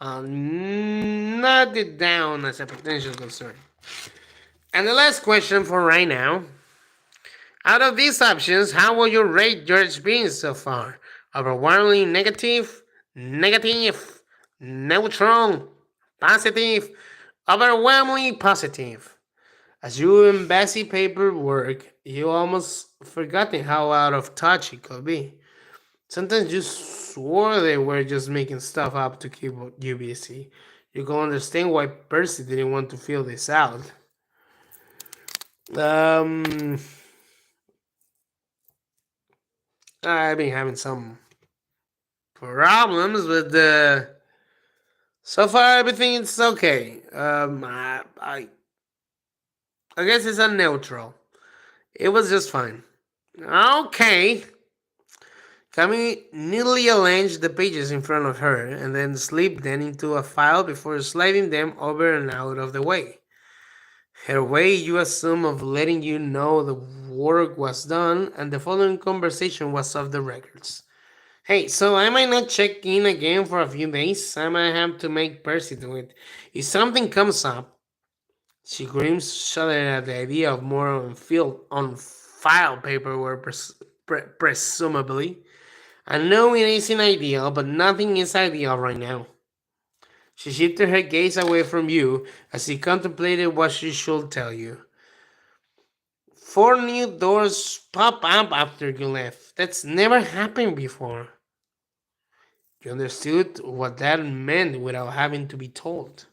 I'll note it down as a potential concern. And the last question for right now. Out of these options, how will you rate your experience so far? Overwhelmingly negative, negative, neutral, positive, overwhelmingly positive. As you embassy paperwork, you almost forgotten how out of touch it could be. Sometimes you swore they were just making stuff up to keep you busy. You can understand why Percy didn't want to feel this out. Um, I've been having some problems with the. So far, everything is okay. I guess it's a neutral. It was just fine. Okay. Kami neatly arranged the pages in front of her and then slipped them into a file before sliding them over and out of the way. Her way you assume of letting you know the work was done and the following conversation was off the records. Hey, so I might not check in again for a few days. I might have to make Percy do it. If something comes up, she grins, shuddered at the idea of more on file paperwork, presumably. I know it isn't ideal, but nothing is ideal right now. She shifted her gaze away from you as she contemplated what she should tell you. 4 new doors pop up after you left. That's never happened before. You understood what that meant without having to be told.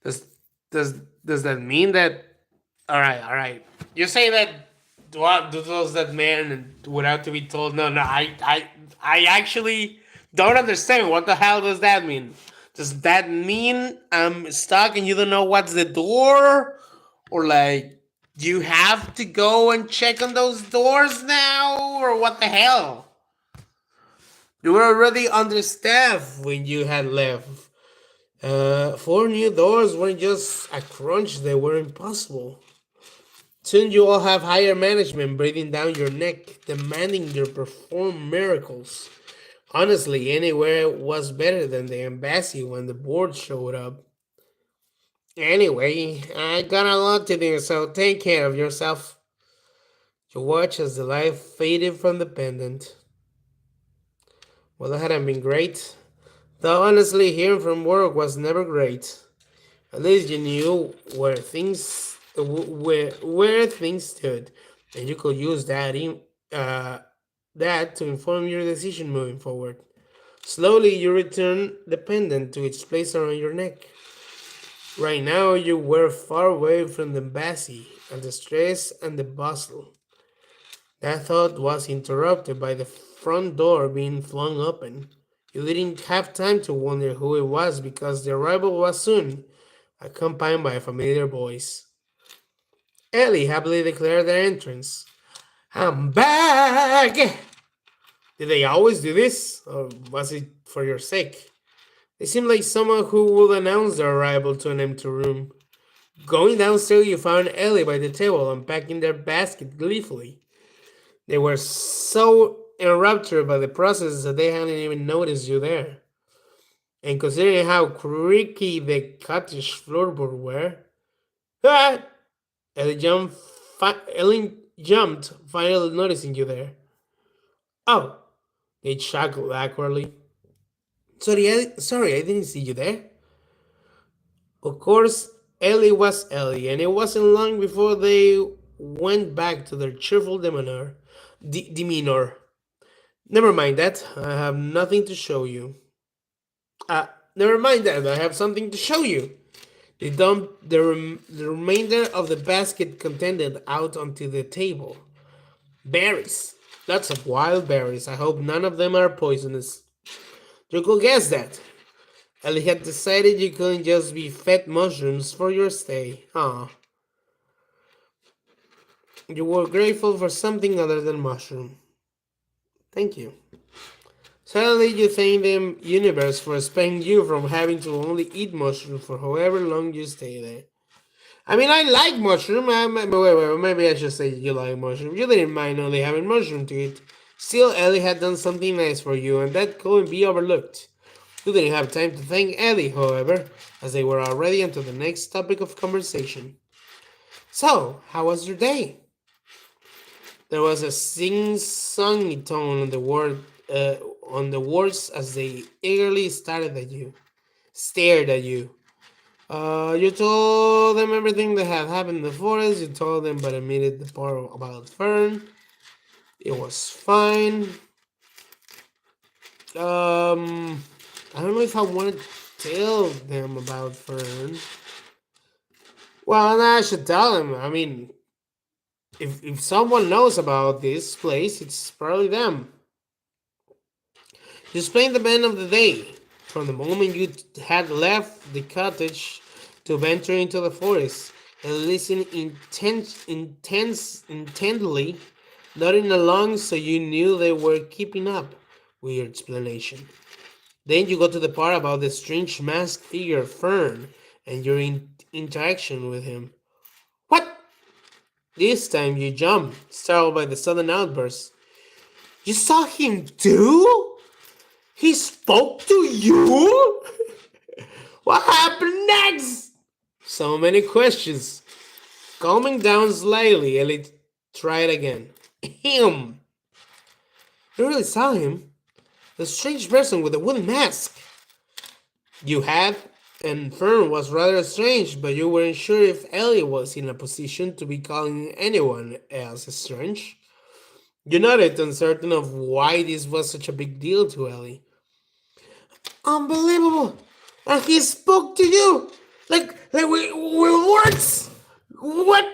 Does does does that mean that? All right. You say that. What does that mean without to be told? No, no. I actually don't understand. What the hell does that mean? Does that mean I'm stuck and you don't know what's the door, or like you have to go and check on those doors now, or what the hell? You were already understaffed when you had left. 4 new doors weren't just a crunch, they were impossible. Soon you all have higher management breathing down your neck, demanding you perform miracles. Honestly, anywhere was better than the embassy when the board showed up. Anyway, I got a lot to do, so take care of yourself. You watch as the light faded from the pendant. Well, that hadn't been great. Though honestly, hearing from work was never great. At least you knew where things stood, and you could use that to inform your decision moving forward. Slowly, you return the pendant to its place around your neck. Right now, you were far away from the embassy and the stress and the bustle. That thought was interrupted by the front door being flung open. You didn't have time to wonder who it was because the arrival was soon, accompanied by a familiar voice. Ellie happily declared their entrance. I'm back! Did they always do this? Or was it for your sake? They seemed like someone who would announce their arrival to an empty room. Going downstairs, you found Ellie by the table unpacking their basket gleefully. They were so enraptured by the process that they hadn't even noticed you there. And considering how creaky the cottage floorboards were, ah! Ellie jumped, finally noticing you there. Oh, they chuckled awkwardly. Sorry, I didn't see you there. Of course, Ellie was Ellie, and it wasn't long before they went back to their cheerful demeanor. Never mind that. I have nothing to show you. Never mind that. I have something to show you. They dumped the remainder of the basket contended out onto the table. Berries. Lots of wild berries. I hope none of them are poisonous. You could guess that. Ellie had decided you couldn't just be fed mushrooms for your stay. Ah, you were grateful for something other than mushroom. Thank you. Suddenly you thank the universe for sparing you from having to only eat mushroom for however long you stay there. I mean, I like mushroom. Maybe I should say you like mushroom. You didn't mind only having mushroom to eat. Still, Ellie had done something nice for you, and that couldn't be overlooked. You didn't have time to thank Ellie, however, as they were already onto the next topic of conversation. So, how was your day? There was a sing-songy tone on the words as they eagerly stared at you. You told them everything that had happened in the forest. You told them, but omitted the part about Fern. It was fine. I don't know if I want to tell them about Fern. Well, I should tell them. I mean, if someone knows about this place, it's probably them. You explained the event of the day, from the moment you had left the cottage to venture into the forest, and listened intently, nodding along so you knew they were keeping up with your explanation. Then you go to the part about the strange masked figure Fern and your interaction with him. What? This time you jump, startled by the sudden outburst. You saw him too? He spoke to you? What happened next? So many questions. Calming down slightly, Ellie tried again. Him! You really saw him? The strange person with the wooden mask. You had, and Fern was rather strange, but you weren't sure if Ellie was in a position to be calling anyone else strange. You nodded, uncertain of why this was such a big deal to Ellie. Unbelievable! And he spoke to you! Like we words! What?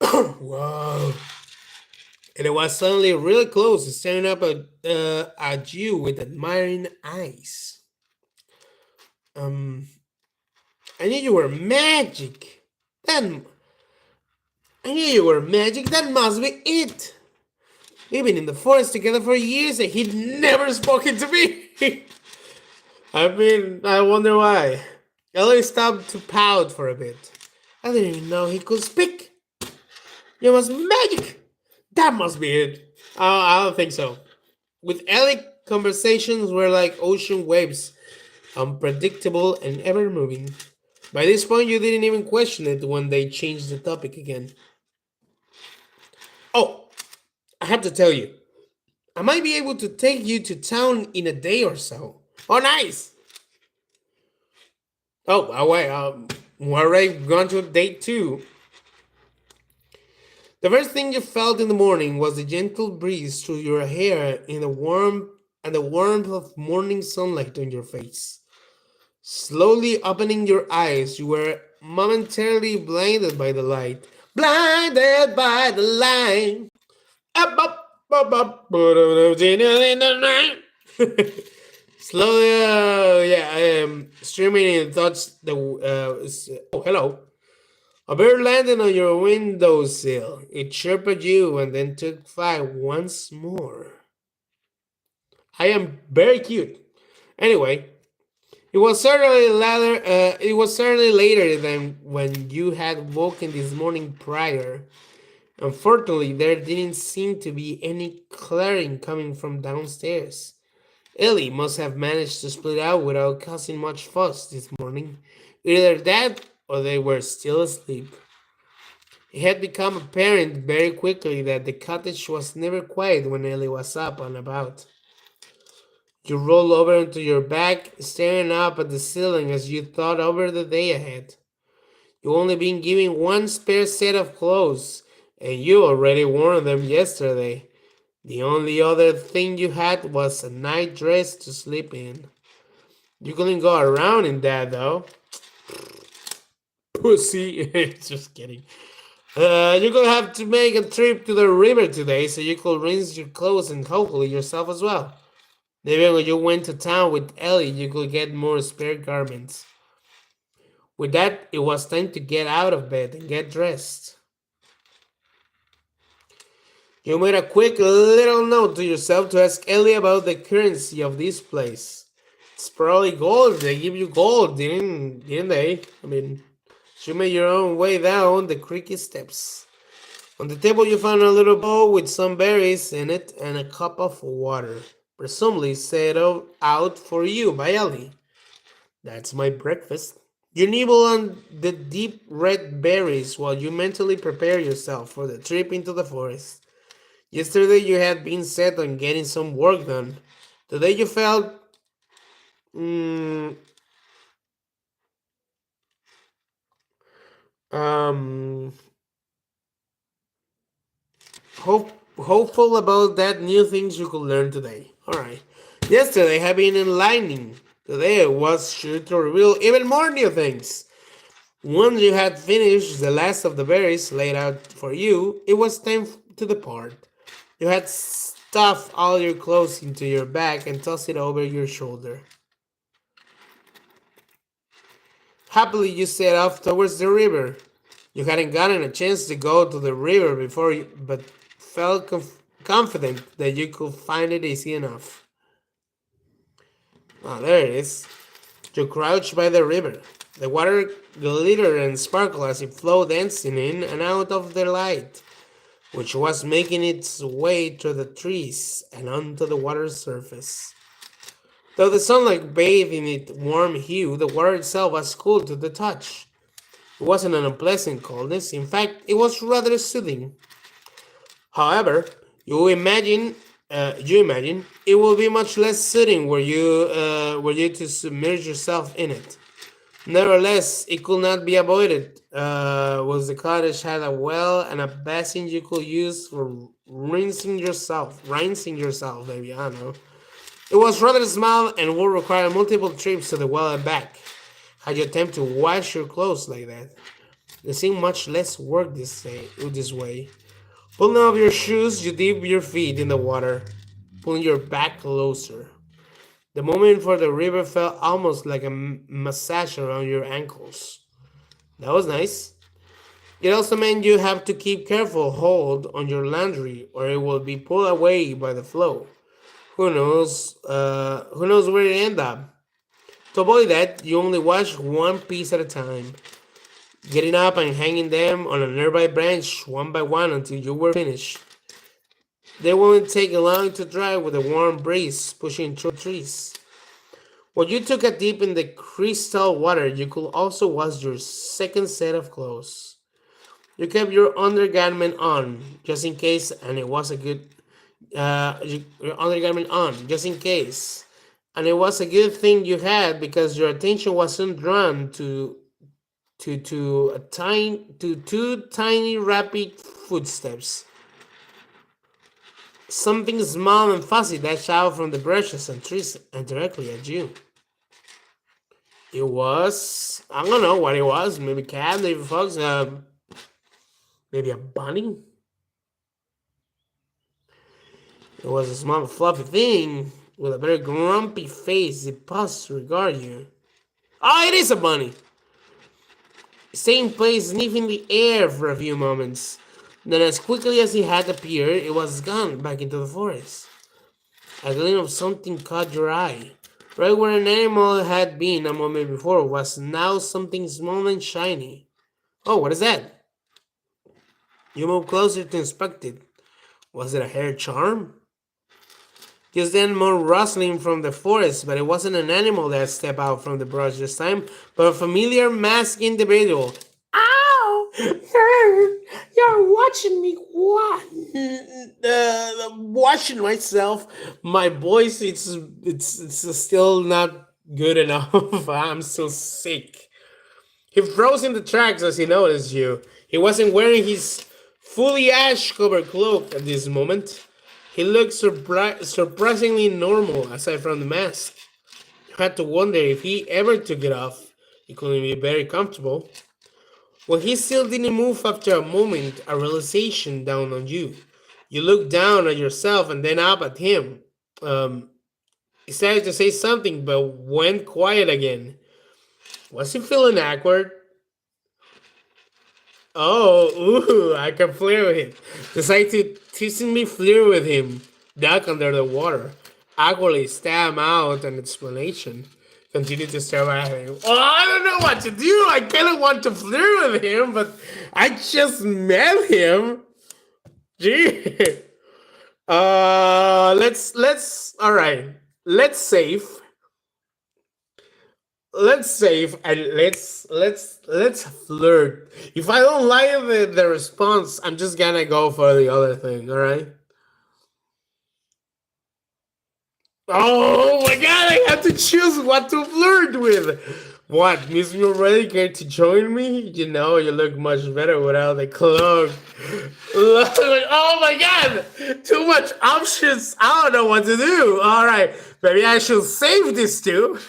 Wow. And it was suddenly really close, staring up at you with admiring eyes. Um, I knew you were magic. Then I knew you were magic. That must be it. We've been in the forest together for years, and he'd never spoken to me. I mean, I wonder why. Ellie stopped to pout for a bit. I didn't even know he could speak. You must be magic. That must be it. I don't think so. With Ellie, conversations were like ocean waves, unpredictable and ever moving. By this point, you didn't even question it when they changed the topic again. Oh, I have to tell you, I might be able to take you to town in a day or so. Oh, nice! Oh, wait, we're already gone to date too. The first thing you felt in the morning was the gentle breeze through your hair and the warmth of morning sunlight on your face. Slowly opening your eyes, you were momentarily blinded by the light. Blinded by the light. Up, in the night. Slowly, streaming in thoughts. Oh, hello. A bird landed on your windowsill. It chirped at you and then took flight once more. I am very cute. Anyway, it was certainly later than when you had woken this morning prior. Unfortunately, there didn't seem to be any clearing coming from downstairs. Ellie must have managed to split out without causing much fuss this morning. Either that or they were still asleep. It had become apparent very quickly that the cottage was never quiet when Ellie was up and about. You rolled over onto your back, staring up at the ceiling as you thought over the day ahead. You only been given one spare set of clothes, and you already worn them yesterday. The only other thing you had was a night dress to sleep in. You couldn't go around in that though. Pussy. Just kidding. You're gonna have to make a trip to the river today so you could rinse your clothes and hopefully yourself as well. Maybe when you went to town with Ellie, you could get more spare garments. With that, it was time to get out of bed and get dressed. You made a quick little note to yourself to ask Ellie about the currency of this place. It's probably gold. They give you gold, didn't they? I mean, you made your own way down the creaky steps. On the table, you found a little bowl with some berries in it and a cup of water, presumably set out for you by Ellie. That's my breakfast. You nibble on the deep red berries while you mentally prepare yourself for the trip into the forest. Yesterday you had been set on getting some work done. Today you felt mm, um, hopeful about that new things you could learn today. Alright. Yesterday had been enlightening. Today it was sure to reveal even more new things. Once you had finished the last of the berries laid out for you, it was time to depart. You had stuffed all your clothes into your bag and tossed it over your shoulder. Happily, you set off towards the river. You hadn't gotten a chance to go to the river before, but felt confident that you could find it easy enough. Ah, there it is. You crouched by the river. The water glittered and sparkled as it flowed dancing in and out of the light, which was making its way through the trees and onto the water's surface. Though the sunlight bathed in its warm hue, the water itself was cool to the touch. It wasn't an unpleasant coldness. In fact, it was rather soothing. However, you imagine it will be much less soothing were you to submerge yourself in it. Nevertheless, it could not be avoided. Was the cottage had a well and a basin you could use for rinsing yourself, maybe I don't know. It was rather small and would require multiple trips to the well and back. Had you attempt to wash your clothes like that, there seemed much less work this way. Pulling off your shoes, you dip your feet in the water, pulling your back closer. The moment for the river felt almost like a massage around your ankles. That was nice. It also meant you have to keep careful hold on your laundry, or it will be pulled away by the flow. Who knows? Who knows where it end up? To avoid that, you only wash one piece at a time, getting up and hanging them on a nearby branch one by one until you were finished. They won't take long to dry with a warm breeze pushing through trees. When you took a dip in the crystal water, you could also wash your second set of clothes. You kept your undergarment on, just in case, and it was a good your undergarment on, just in case. And it was a good thing you had because your attention wasn't drawn to two tiny rapid footsteps. Something small and fuzzy dashed out from the bushes and trees and directly at you. It was I don't know what it was. Maybe a cat, maybe a fox, maybe a bunny. It was a small fluffy thing with a very grumpy face. It paused to regard you. Oh, it is a bunny! Staying place, sniffing the air for a few moments. Then, as quickly as it had appeared, it was gone back into the forest. A gleam of something caught your eye. Right where an animal had been a moment before was now something small and shiny. Oh, what is that? You moved closer to inspect it. Was it a hair charm? Just then, more rustling from the forest, but it wasn't an animal that stepped out from the brush this time, but a familiar masked individual. Ow! You're watching me. What? I'm watching myself. My voice, it's still not good enough. I'm still sick. He froze in the tracks as he noticed you. He wasn't wearing his fully ash-covered cloak at this moment. He looked surprisingly normal aside from the mask. You had to wonder if he ever took it off. He couldn't be very comfortable. When he still didn't move after a moment, a realization dawned on you. You looked down at yourself and then up at him. Um, He started to say something, but went quiet again. Was he feeling awkward? Oh, ooh, I can flirt with him. Decided to teasingly flirt with him. Duck under the water. Awkwardly stab out an explanation. Continued to stare at him. Oh, I don't know what to do. I kind of want to flirt with him, but I just met him. Gee. All right. Let's save. Let's save and let's flirt. If I don't like the response, I'm just gonna go for the other thing. All right. Oh my god! I have to choose what to flirt with. What? Miss me already? Care to join me? You know you look much better without the cloak. Oh my god! Too much options. I don't know what to do. All right, maybe I should save this too.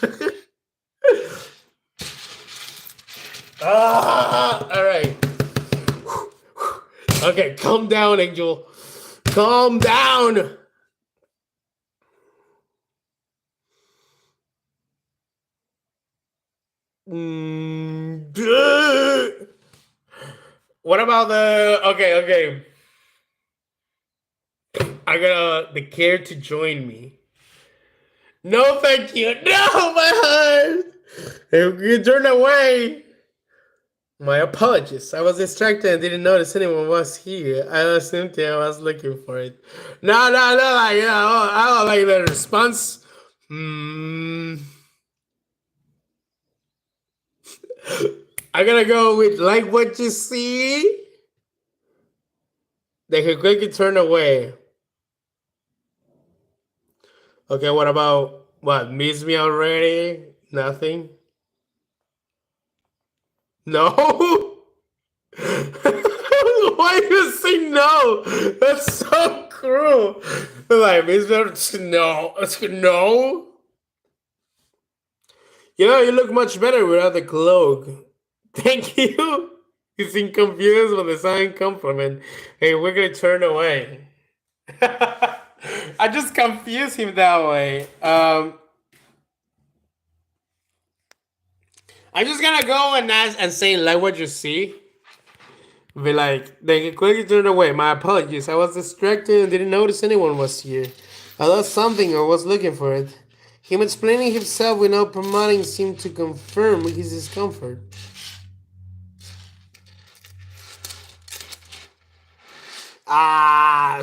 All right. Okay, calm down, Angel. Calm down. What about the? Okay. I got the care to join me. No, thank you. No, my heart. If you turn away. My apologies. I was distracted and didn't notice anyone was here. I assumed I was looking for it. No. I don't like the response. I gotta go with like what you see. They could quickly turn away. Okay, what about what? Miss me already? Nothing. No. Why do you say no? That's so cruel. Like miss me? No. No. You know, you look much better without the cloak. Thank you. You seem confused with the sign compliment. Hey, we're gonna turn away. I just confuse him that way. I'm just gonna go and ask and say like what you see. Be like, they quickly turned away. My apologies. I was distracted and didn't notice anyone was here. I lost something or was looking for it. Him explaining himself without promoting seemed to confirm his discomfort.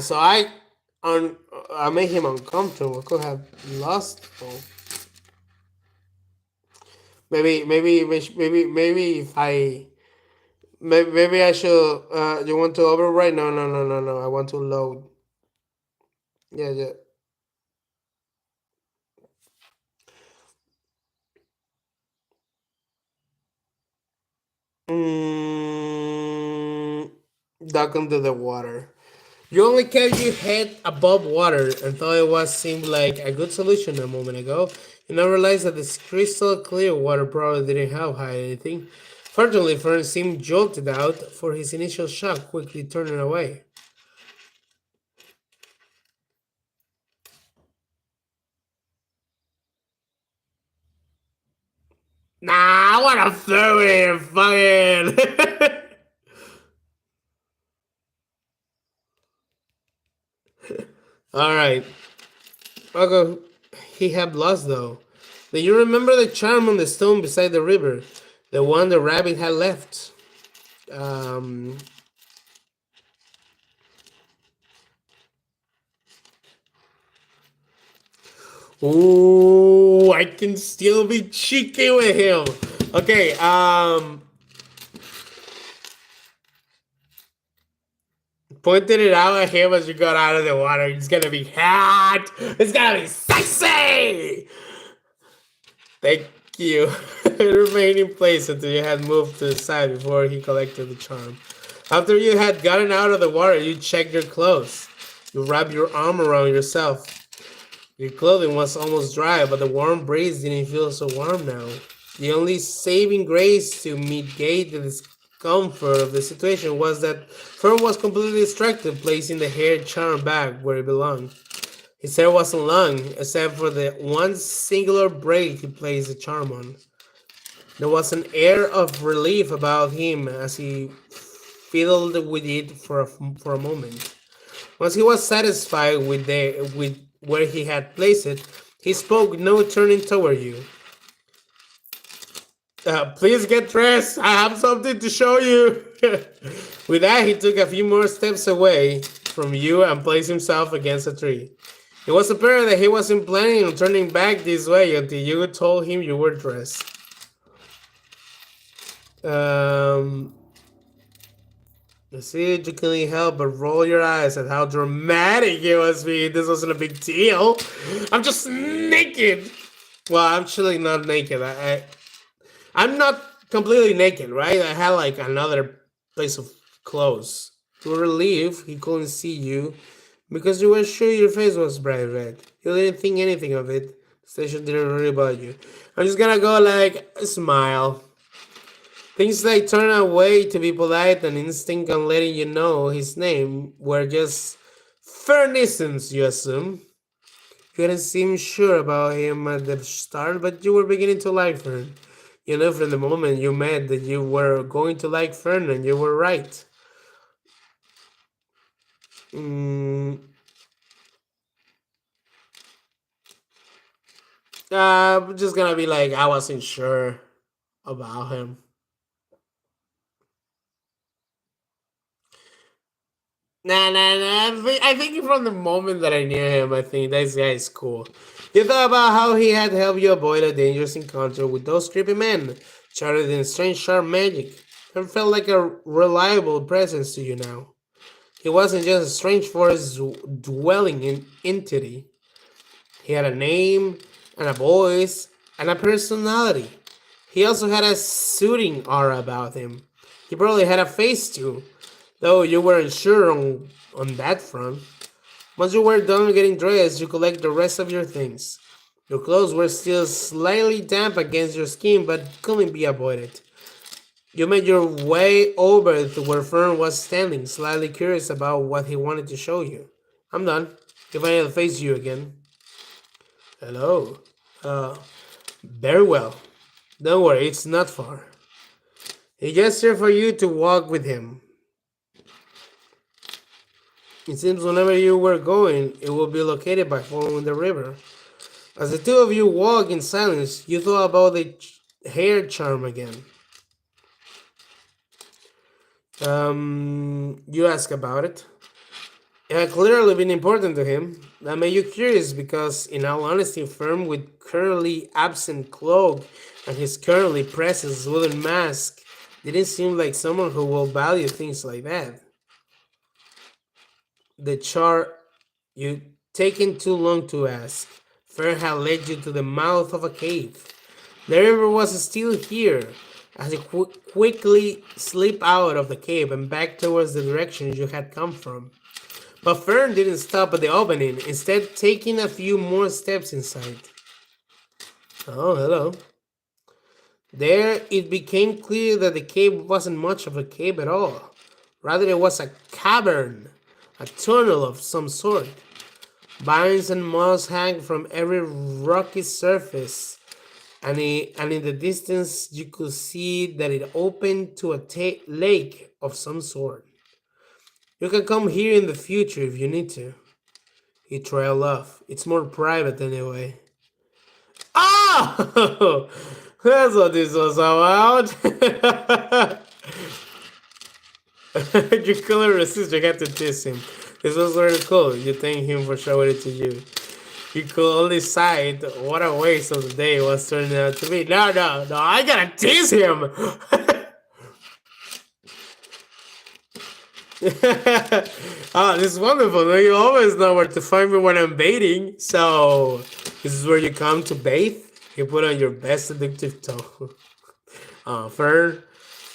So I made him uncomfortable. Could have lost. Oh. Maybe if maybe I should. You want to overwrite? No. I want to load. Yeah. Mm, Duck under the water. You only kept your head above water and thought it was seemed like a good solution a moment ago. You now realize that this crystal clear water probably didn't have hide anything. Fortunately, Fern seemed jolted out for his initial shock, quickly turning away. Nah, I wanna throw it, fucking. All right. Okay, he had lost though. Do you remember the charm on the stone beside the river? The one the rabbit had left. Um. Ooh, I can still be cheeky with him. Okay. Pointed it out at him as you got out of the water. It's gonna be hot. It's gonna be sexy. Thank you. Remain in place until you had moved to the side before he collected the charm. After you had gotten out of the water, you checked your clothes. You wrapped your arm around yourself. Your clothing was almost dry, but the warm breeze didn't feel so warm now. The only saving grace to mitigate the discomfort of the situation was that Fern was completely distracted, placing the hair charm back where it belonged. His hair wasn't long, except for the one singular braid he placed the charm on. There was an air of relief about him as he fiddled with it for a moment. Once he was satisfied with where he had placed it, he spoke, no turning toward you. Please get dressed. I have something to show you. With that, he took a few more steps away from you and placed himself against a tree. It was apparent that he wasn't planning on turning back this way until you told him you were dressed. Um, See, you couldn't help but roll your eyes at how dramatic it was being. This wasn't a big deal. I'm just naked. Well, I'm actually not naked. I'm not completely naked, right? I had like another place of clothes. To relief, he couldn't see you because you were sure your face was bright red. You didn't think anything of it. The station didn't worry about you. I'm just gonna go like smile. Things like turn away to be polite and instinct on letting you know his name were just fernisons, you assume. You didn't seem sure about him at the start, but you were beginning to like Fern. You knew from the moment you met that you were going to like Fern, and you were right. Mm, I'm just gonna be like, I wasn't sure about him. Nah, nah, nah. I think from the moment that I knew him, I think this guy is cool. You thought about how he had helped you avoid a dangerous encounter with those creepy men, charted in strange sharp magic, and felt like a reliable presence to you now. He wasn't just a strange forest dwelling in entity. He had a name, and a voice, and a personality. He also had a soothing aura about him. He probably had a face too, though you weren't sure on that front. Once you were done getting dressed, you collect the rest of your things. Your clothes were still slightly damp against your skin, but couldn't be avoided. You made your way over to where Fern was standing, slightly curious about what he wanted to show you. I'm done. If I need to face you again. Hello. Very well. Don't worry, it's not far. He gestured for you to walk with him. It seems whenever you were going, it will be located by following the river. As the two of you walk in silence, you thought about the hair charm again. You ask about it. It had clearly been important to him. That made you curious because, in all honesty, Firm with currently absent cloak and his currently present wooden mask didn't seem like someone who will value things like that. The chart you taken too long to ask. Fern had led you to the mouth of a cave. The river was still here, as you quickly slipped out of the cave and back towards the direction you had come from. But Fern didn't stop at the opening, instead taking a few more steps inside. Oh, hello. There it became clear that the cave wasn't much of a cave at all. Rather, it was a cavern, a tunnel of some sort. Vines and moss hang from every rocky surface, and in the distance you could see that it opened to a lake of some sort. You can come here in the future if you need to. He trailed off. It's more private anyway. Oh! That's what this was about. You couldn't resist. You had to diss him. This was very cool. You thank him for showing it to you. You could only sigh. What a waste of the day it was turning out to be. No, no, no. I gotta tease him. Oh, this is wonderful. Now you always know where to find me when I'm bathing. So, this is where you come to bathe. You put on your best seductive tone. Fern,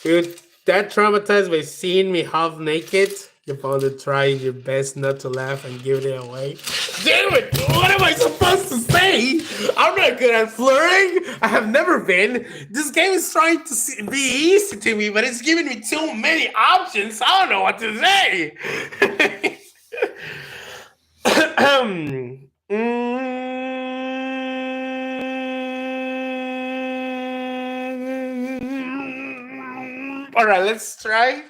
you that traumatized by seeing me half naked. You found it trying your best not to laugh and give it away. Damn it! What am I supposed to say? I'm not good at flirting. I have never been. This game is trying to be easy to me, but it's giving me too many options. I don't know what to say. All right, let's try.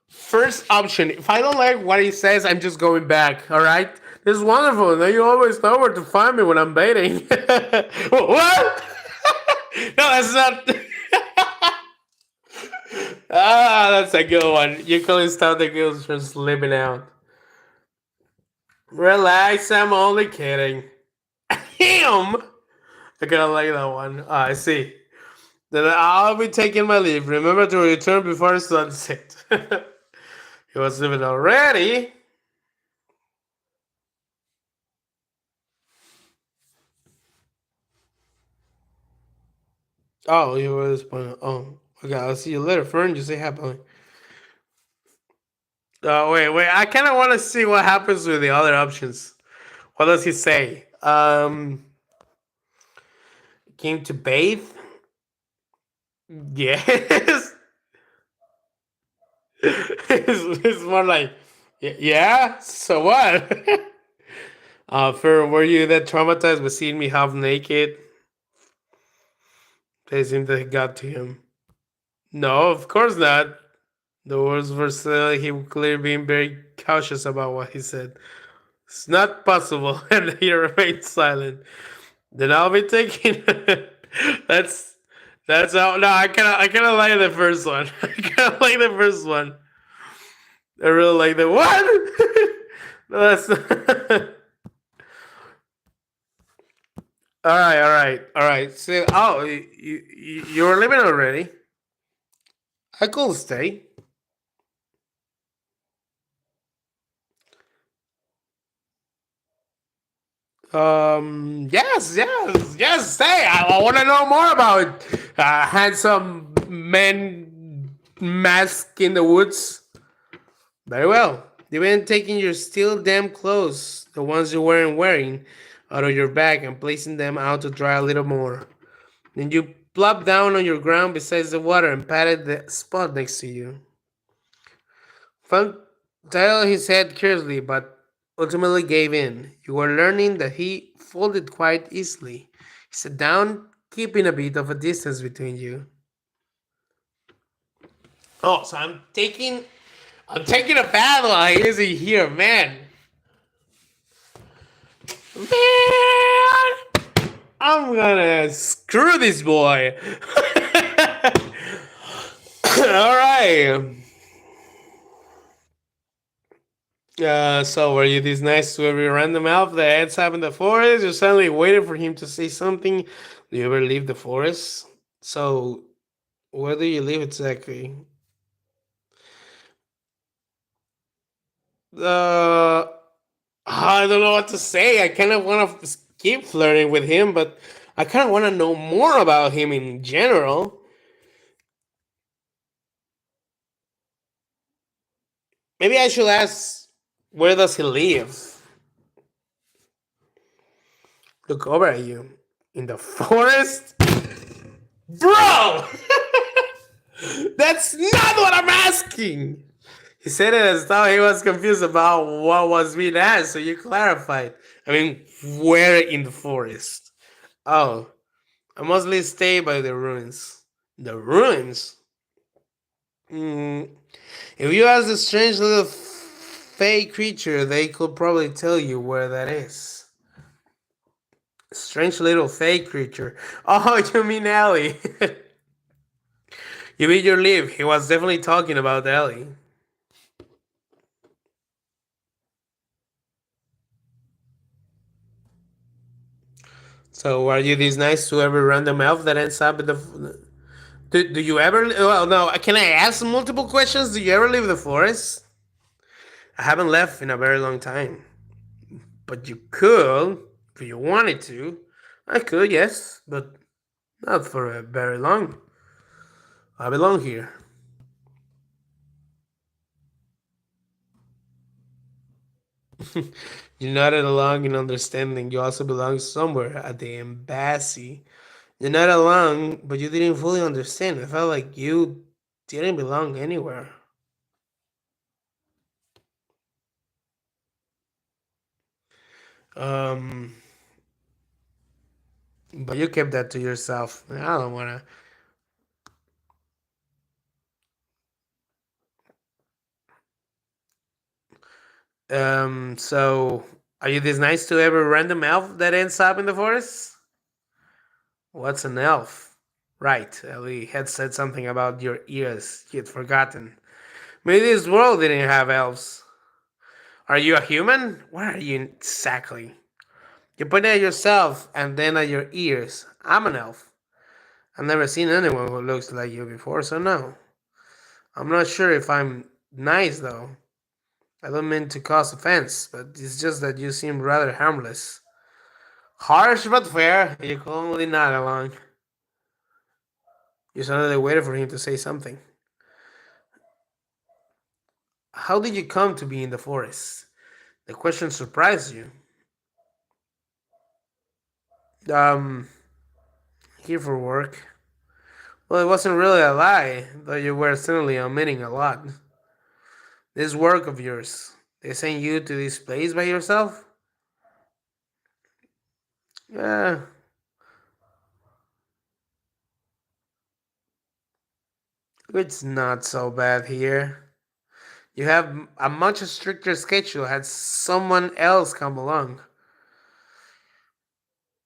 First option. If I don't like what he says, I'm just going back. All right. This is wonderful. Now you always know where to find me when I'm baiting. What? No, that's not. Ah, that's a good one. You couldn't stop the girls from slipping out. Relax, I'm only kidding. Him. I kind of like that one. Ah, I see. Then I'll be taking my leave. Remember to return before sunset. He was leaving already. Oh, you were disappointed. Oh, okay. I'll see you later, Fern. You say happily. Oh, wait. I kind of want to see what happens with the other options. What does he say? Came to bathe. Yes. It's more like, yeah. So what? Fern, were you that traumatized with seeing me half naked? They seem that got to him. No, of course not. The words were silly. He was clearly being very cautious about what he said. It's not possible, and he remained silent. Then I'll be taking. that's that's how. No, I kind of like the first one. I kind of like the first one. I really like the what? No, that's. All right. So, oh, you were leaving already. I could stay. Yes. Stay. I want to know more about handsome men mask in the woods. Very well. You've been taking your still damn clothes, the ones you weren't wearing, out of your bag and placing them out to dry a little more. Then you plop down on your ground beside the water and patted the spot next to you. Funk tilted his head carelessly, but ultimately gave in. You were learning that he folded quite easily. He sat down, keeping a bit of a distance between you. Oh, so I'm taking a bath while he isn't here, man. Man, I'm gonna screw this boy. All right. So were you this nice to every random elf that ends up in the forest? You suddenly waited for him to say something. Do you ever leave the forest? So where do you live exactly? Uh, I don't know what to say. I kind of want to keep flirting with him, but I kind of want to know more about him in general. Maybe I should ask, where does he live? Look over at you. In the forest? Bro! That's not what I'm asking! He said it as though he was confused about what was being asked, so you clarified. I mean, where in the forest? Oh, I mostly stay by the ruins. The ruins? Hmm. If you ask the strange little fey creature, they could probably tell you where that is. Strange little fey creature. Oh, you mean Ellie? You mean your leave? He was definitely talking about Ellie. So, are you this nice to every random elf that ends up in the? Do you ever? Well, no. Can I ask multiple questions? Do you ever leave the forest? I haven't left in a very long time, but you could if you wanted to. I could, yes, but not for a very long. I belong here. You're not alone in understanding. You also belong somewhere at the embassy. You're not alone, but you didn't fully understand. I felt like you didn't belong anywhere. Um, but you kept that to yourself. I don't wanna. So are you this nice to every random elf that ends up in the forest? What's an elf? Right, Ellie had said something about your ears you'd forgotten. Maybe this world didn't have elves. Are you a human? What are you exactly? You point at yourself and then at your ears. I'm an elf. I've never seen anyone who looks like you before, so no. I'm not sure if I'm nice though. I don't mean to cause offense, but it's just that you seem rather harmless. Harsh but fair. You calmly nod along. You suddenly waited for him to say something. How did you come to be in the forest? The question surprised you. Um, Here for work. Well, it wasn't really a lie, though you were certainly omitting a lot. This work of yours, they sent you to this place by yourself? Yeah, it's not so bad here. You have a much stricter schedule had someone else come along.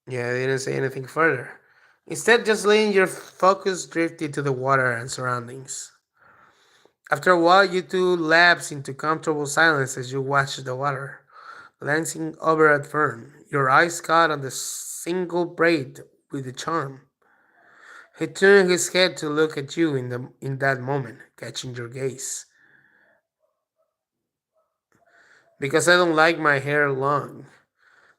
Yeah, they didn't say anything further. Instead, just letting your focus drift into the water and surroundings. After a while, you two lapse into comfortable silence as you watch the water, glancing over at Fern, your eyes caught on the single braid with the charm. He turned his head to look at you in that moment, catching your gaze. Because I don't like my hair long.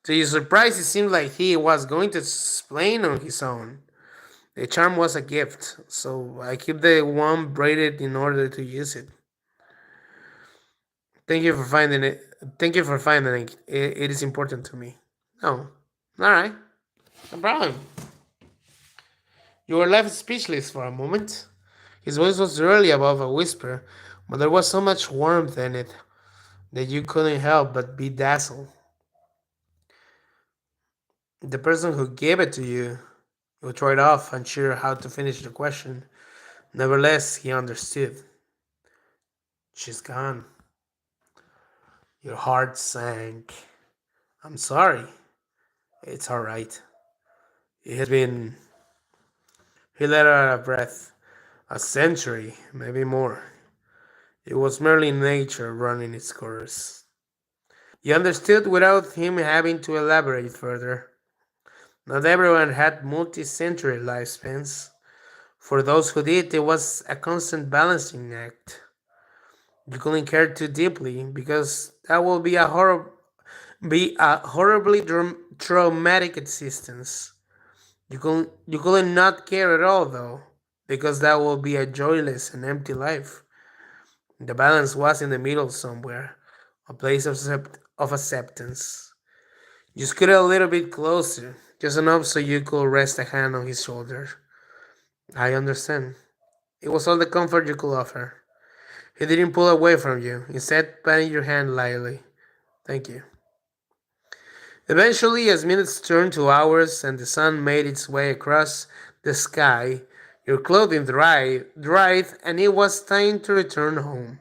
To your surprise, it seemed like he was going to explain on his own. The charm was a gift, so I keep the one braided in order to use it. Thank you for finding it. Thank you for finding it. It is important to me. Oh, all right, no problem. You were left speechless for a moment. His voice was barely above a whisper, but there was so much warmth in it that you couldn't help but be dazzled. The person who gave it to you, you tried off, unsure how to finish the question. Nevertheless, he understood. She's gone. Your heart sank. I'm sorry. It's alright. It has been. He let out a breath. A century, maybe more. It was merely nature running its course. You understood without him having to elaborate further. Not everyone had multi century lifespans. For those who did, it was a constant balancing act. You couldn't care too deeply because that would be a horribly traumatic existence. You couldn't not care at all though, because that would be a joyless and empty life. The balance was in the middle somewhere, a place of acceptance. You scooted a little bit closer, just enough so you could rest a hand on his shoulder. I understand. It was all the comfort you could offer. He didn't pull away from you, instead patting your hand lightly. Thank you. Eventually, as minutes turned to hours and the sun made its way across the sky, your clothing dried, and it was time to return home.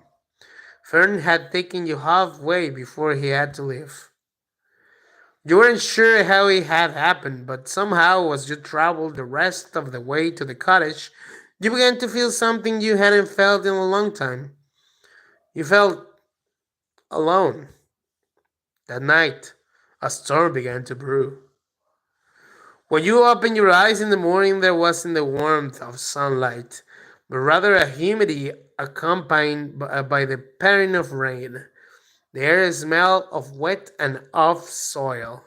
Fern had taken you halfway before he had to leave. You weren't sure how it had happened, but somehow, as you traveled the rest of the way to the cottage, you began to feel something you hadn't felt in a long time. You felt alone. That night, a storm began to brew. When you opened your eyes in the morning, there wasn't the warmth of sunlight, but rather a humidity accompanied by the pattering of rain. The air smelled of wet and off soil.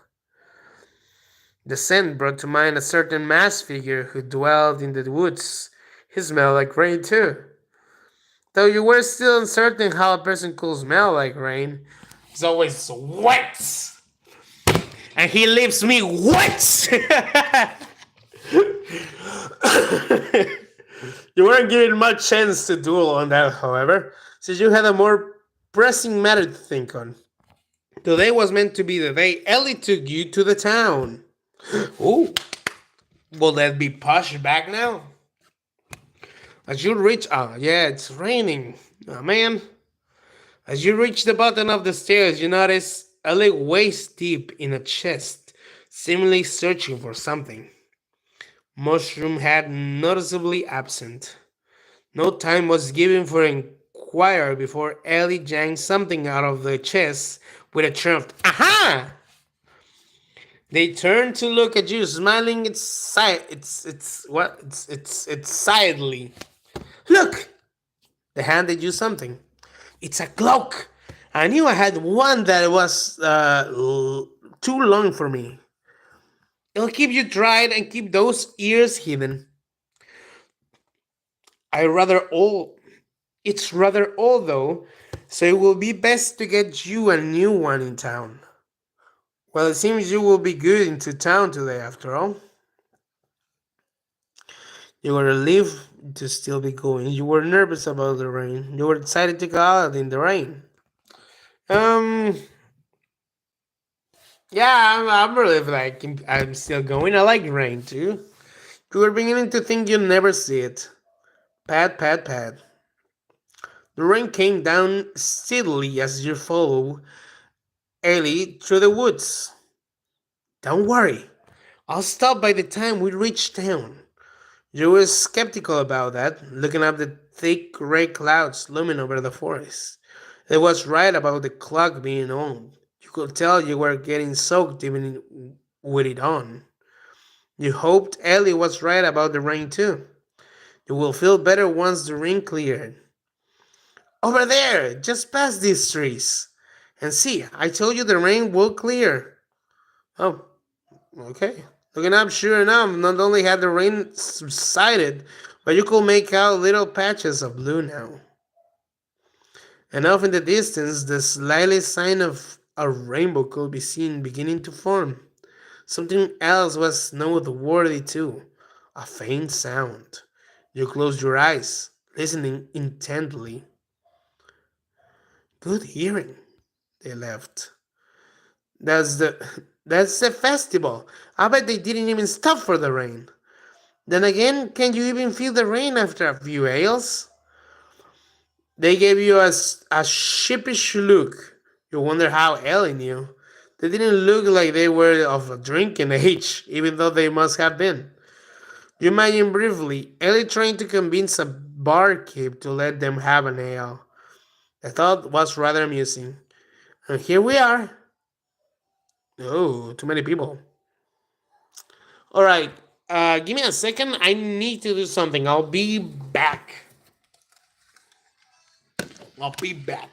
The scent brought to mind a certain masked figure who dwelled in the woods. He smelled like rain too. Though you were still uncertain how a person could smell like rain, he's always wet. And he leaves me wet. You weren't given much chance to duel on that, however, since you had a more pressing matter to think on. Today was meant to be the day Ellie took you to the town. Ooh, will that be pushed back now? As you reach, yeah, it's raining. Oh, man, As you reach the bottom of the stairs, you notice Ellie waist deep in a chest, seemingly searching for something. Mushroom had noticeably absent. No time was given for inquire before Ellie yanked something out of the chest with a triumph. Aha! They turned to look at you, smiling. It's sidely. Look, they handed you something. It's a cloak. I knew I had one that was too long for me. It'll keep you dried and keep those ears hidden. I rather old. It's rather old though, so it will be best to get you a new one in town. Well, it seems you will be good into town today after all. You were relieved to still be going. You were nervous about the rain. You were excited to go out in the rain. Um, yeah, I'm really like I'm still going. I like rain too. You were beginning to think you'd never see it. Pat, pat, pat. The rain came down steadily as you followed Ellie through the woods. Don't worry, I'll stop by the time we reach town. You were skeptical about that, looking up the thick gray clouds looming over the forest. It was right about the clock being on. You could tell you were getting soaked even with it on. You hoped Ellie was right about the rain too. You will feel better once the rain cleared. Over there, just past these trees. And see, I told you the rain will clear. Oh, okay. Looking up, sure enough, not only had the rain subsided, but you could make out little patches of blue now. And off in the distance, the slightest sign of a rainbow could be seen beginning to form. Something else was noteworthy too, a faint sound. You closed your eyes, listening intently. Good hearing, they left. That's the that's the festival. I bet they didn't even stop for the rain. Then again, can you even feel the rain after a few ales? They gave you a sheepish look. You wonder how Ellie knew. They didn't look like they were of a drinking age, even though they must have been. You imagine briefly Ellie trying to convince a barkeep to let them have an ale. The thought was rather amusing. And here we are. Oh, too many people. All right. Give me a second. I need to do something. I'll be back. I'll be back.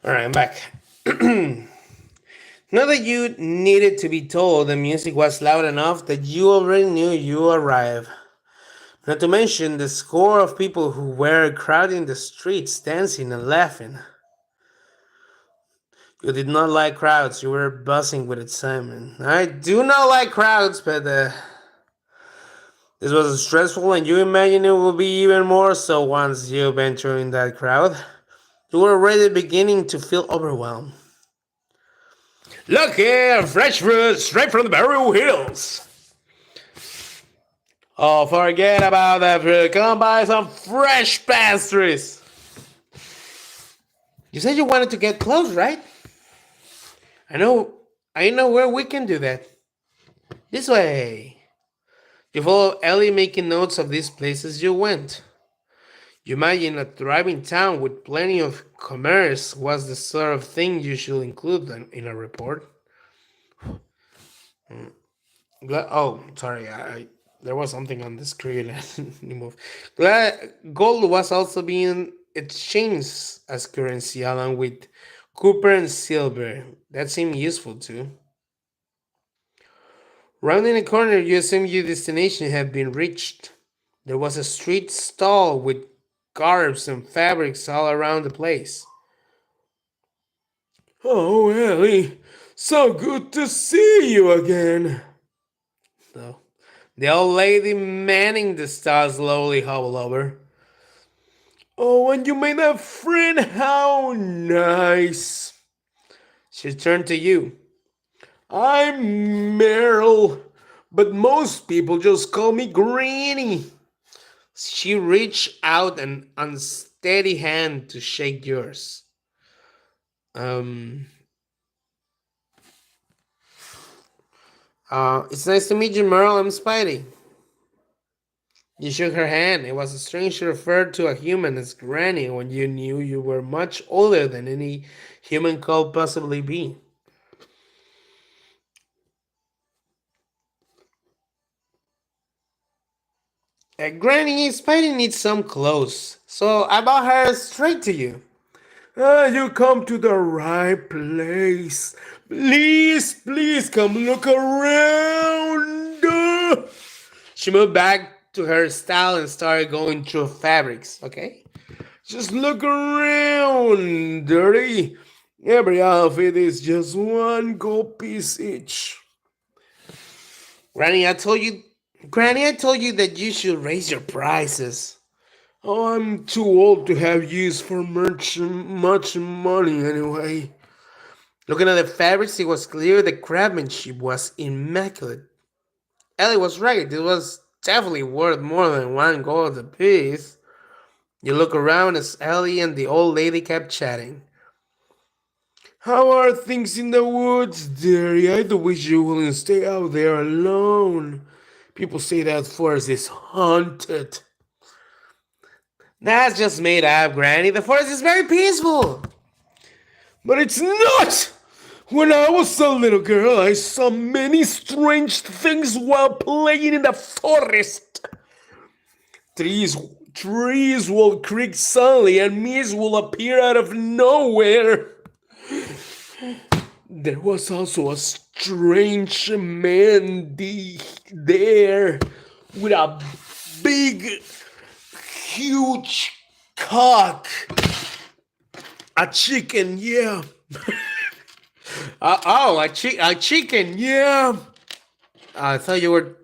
All right, I'm back. Not that you needed to be told the music was loud enough that you already knew you arrived. Not to mention the score of people who were crowding the streets, dancing and laughing. You did not like crowds, you were buzzing with excitement. I do not like crowds, but this was stressful, and you imagine it will be even more so once you venture in that crowd. You were already beginning to feel overwhelmed. Look here, fresh fruit straight from the Barrow Hills. Oh, forget about that fruit. Come buy some fresh pastries. You said you wanted to get close, right? I know. I know where we can do that. This way. You follow Ellie making notes of these places you went. You imagine a thriving town with plenty of commerce was the sort of thing you should include in a report. Oh, sorry, there was something on the screen. You move. Gold was also being exchanged as currency along with copper and silver. That seemed useful too. Rounding a corner, you assume your destination had been reached. There was a street stall with garbs and fabrics all around the place. Oh, Ellie, so good to see you again. So, the old lady manning the stall slowly hobbled over. Oh, and you made a friend, how nice. She turned to you. I'm Meryl, but most people just call me Granny. She reached out an unsteady hand to shake yours. Um, it's nice to meet you, Merle. I'm Spidey. You shook her hand. It was strange to refer to a human as Granny when you knew you were much older than any human could possibly be. Granny, Spidey needs some clothes, so I brought her straight to you. You come to the right place. Please, please come look around. She moved back to her style and started going through fabrics, okay? Just look around, dirty. Every outfit is just one gold piece each. Granny, I told you Granny, I told you that you should raise your prices. Oh, I'm too old to have use for much money anyway. Looking at the fabrics, it was clear the craftsmanship was immaculate. Ellie was right. It was definitely worth more than one gold apiece. You look around as Ellie and the old lady kept chatting. How are things in the woods, dearie? I do wish you wouldn't stay out there alone. People say that forest is haunted. That's just made up, Granny. The forest is very peaceful. But it's not! When I was a little girl, I saw many strange things while playing in the forest. Trees, trees will creak suddenly and mist will appear out of nowhere. There was also a strange man there with a big, huge cock. A chicken, yeah. A chicken, yeah. I thought you were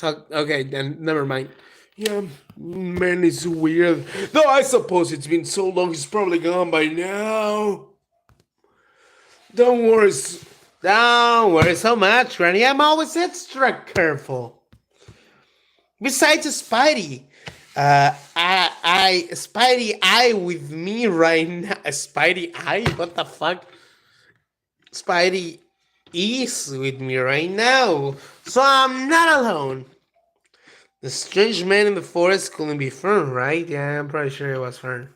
Okay, then never mind. Yeah, man is weird. Though I suppose it's been so long, he's probably gone by now. Don't worry. Don't worry so much, Granny. I'm always extra careful. Besides Spidey, Spidey Eye with me right now. Spidey Eye? What the fuck? Spidey is with me right now, so I'm not alone. The strange man in the forest couldn't be Fern, right? Yeah, I'm pretty sure it was Fern.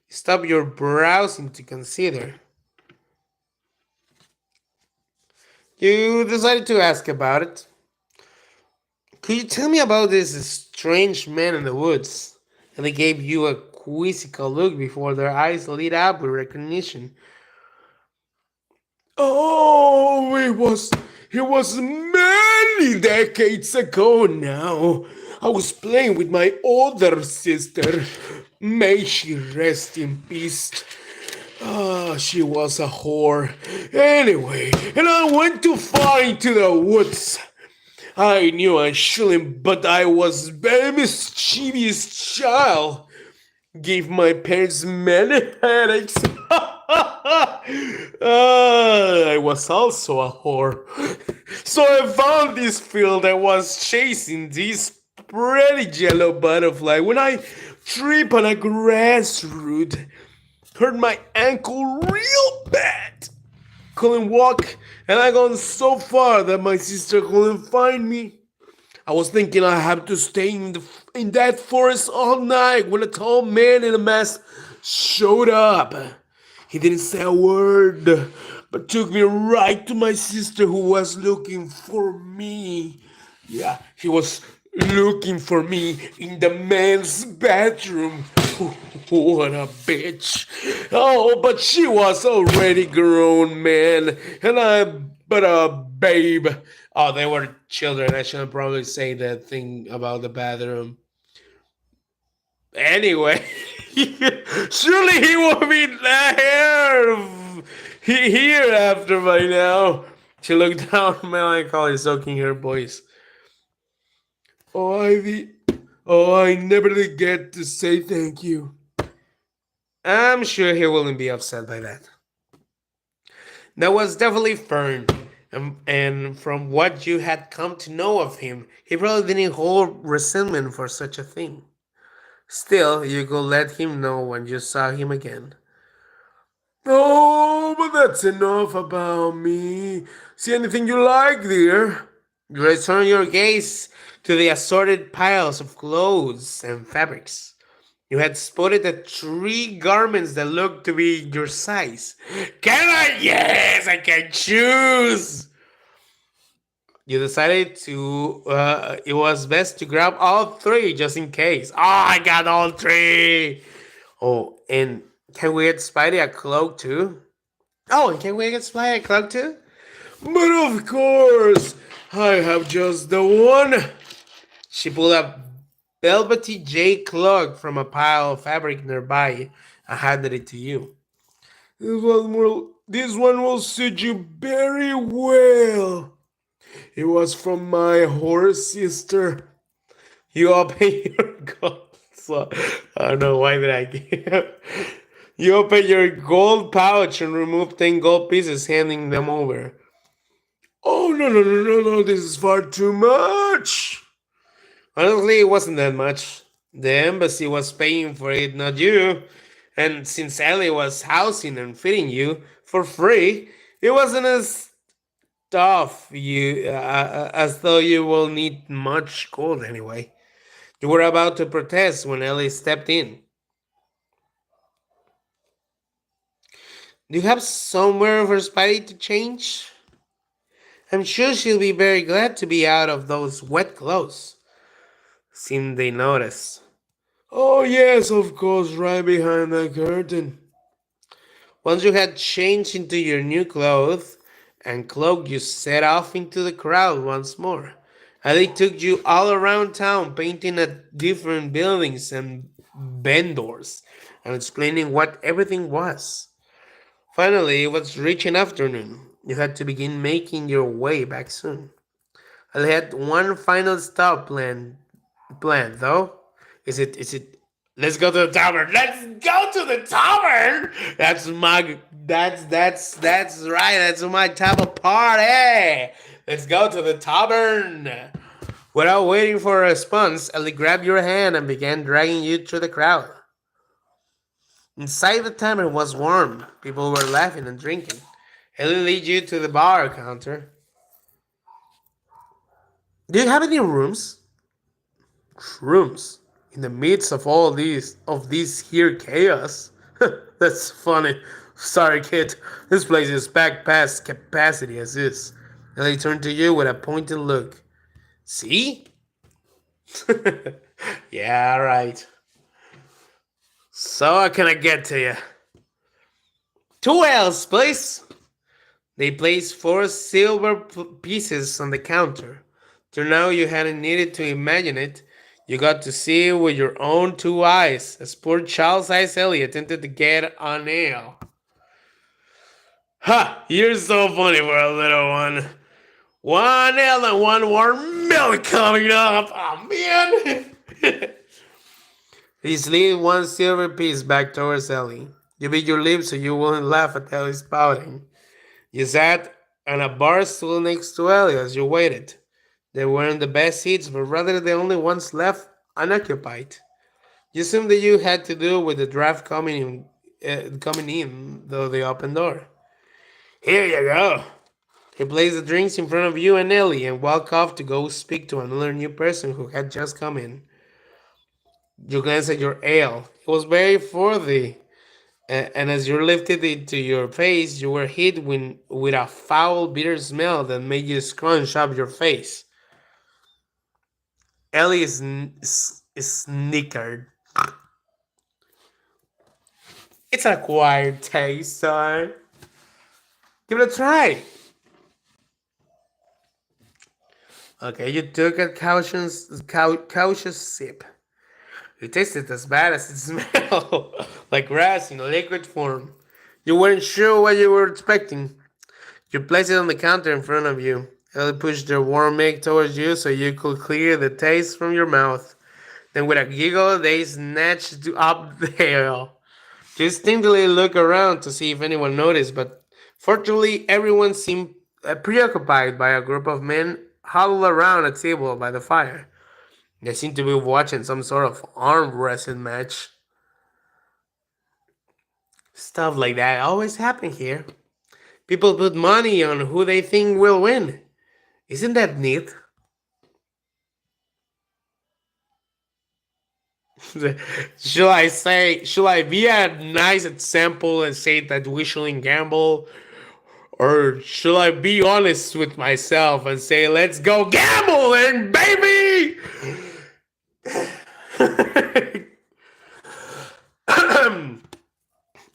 Stop your browsing to consider. You decided to ask about it. Could you tell me about this strange man in the woods? And they gave you a quizzical look before their eyes lit up with recognition. Oh, it was Manny! many decades ago now. I was playing with my older sister. May she rest in peace. Ah, she was a whore. Anyway, and I went too far into the woods. I knew I shouldn't, but I was very mischievous child. Gave my parents many headaches. I was also a whore. So I found this field and was chasing this pretty yellow butterfly when I tripped on a grass root. Hurt my ankle real bad. Couldn't walk, and I gone so far that my sister couldn't find me. I was thinking I have to stay in that forest all night when a tall man in a mask showed up. He didn't say a word, but took me right to my sister who was looking for me. Yeah, he was looking for me in the men's bathroom. What a bitch. Oh, but she was already grown, man. And I, but a babe. Oh, they were children. I shouldn't probably say that thing about the bathroom. Anyway, surely he will be here after by now. She looked down melancholy, soaking her voice. Oh, Ivy. Oh, I never did get to say thank you. I'm sure he wouldn't be upset by that. That was definitely Fern. And from what you had come to know of him, he probably didn't hold resentment for such a thing. Still, you could let him know when you saw him again. Oh, but that's enough about me. See anything you like, dear? You return your gaze to the assorted piles of clothes and fabrics. You had spotted the three garments that looked to be your size. Can I? Yes, I can choose. You decided it was best to grab all three just in case. Oh, I got all three. Oh, and can we get Spidey a cloak too? Oh, and can we get Spidey a cloak too? But of course, I have just the one. She pulled a velvety J cloak from a pile of fabric nearby and handed it to you. This one will suit you very well. It was from my horse sister. You open your gold. So, I don't know why did I give. You open your gold pouch and remove 10 gold pieces, handing them over. Oh, no, no, no, no, no, this is far too much. Honestly, it wasn't that much. The embassy was paying for it, not you. And since Ellie was housing and feeding you for free, it wasn't as though you will need much gold anyway. You were about to protest when Ellie stepped in. Do you have somewhere for Spidey to change? I'm sure she'll be very glad to be out of those wet clothes. Seemed they noticed. Oh, yes, of course, right behind the curtain. Once you had changed into your new clothes and cloak, you set off into the crowd once more. Ali took you all around town, painting at different buildings and vendors, and explaining what everything was. Finally, it was reaching afternoon. You had to begin making your way back soon. Ali had one final stop planned though. Is it let's go to the tavern. Let's go to the tavern. That's right. That's my type of party. Let's go to the tavern. Without waiting for a response, Ellie grabbed your hand and began dragging you through the crowd. Inside the tavern was warm. People were laughing and drinking. Ellie led you to the bar counter. Do you have any rooms? Rooms in the midst of all this here chaos. That's funny. Sorry, kid. This place is packed past capacity as is. And they turned to you with a pointed look. See? Yeah, right. So how can I get to you? 2 L's, please. They placed 4 silver pieces on the counter. Till now, you hadn't needed to imagine it. You got to see it with your own two eyes, as poor child-sized Ellie attempted to get a nail. Ha! You're so funny for a little one. One nail and one warm milk coming up. Oh man! He slid one silver piece back towards Ellie. You bit your lips so you wouldn't laugh at Ellie's pouting. You sat on a bar stool next to Ellie as you waited. They weren't the best seats, but rather the only ones left unoccupied. You assumed that you had to do with the draft coming in though the open door. Here you go. He placed the drinks in front of you and Ellie and walked off to go speak to another new person who had just come in. You glanced at your ale. It was very frothy, and as you lifted it to your face, you were hit with a foul, bitter smell that made you scrunch up your face. Ellie snickered. It's an acquired taste, son. Give it a try. Okay, you took a cautious sip. It tasted as bad as it smelled, like grass in a liquid form. You weren't sure what you were expecting. You placed it on the counter in front of you. Ellie pushed their warm milk towards you so you could clear the taste from your mouth. Then, with a giggle, they snatched up the ale. You instinctively look around to see if anyone noticed, but fortunately, everyone seemed preoccupied by a group of men huddled around a table by the fire. They seemed to be watching some sort of arm wrestling match. Stuff like that always happen here. People put money on who they think will win. Isn't that neat? Should I be a nice example and say that we shouldn't gamble? Or should I be honest with myself and say, let's go gambling, baby?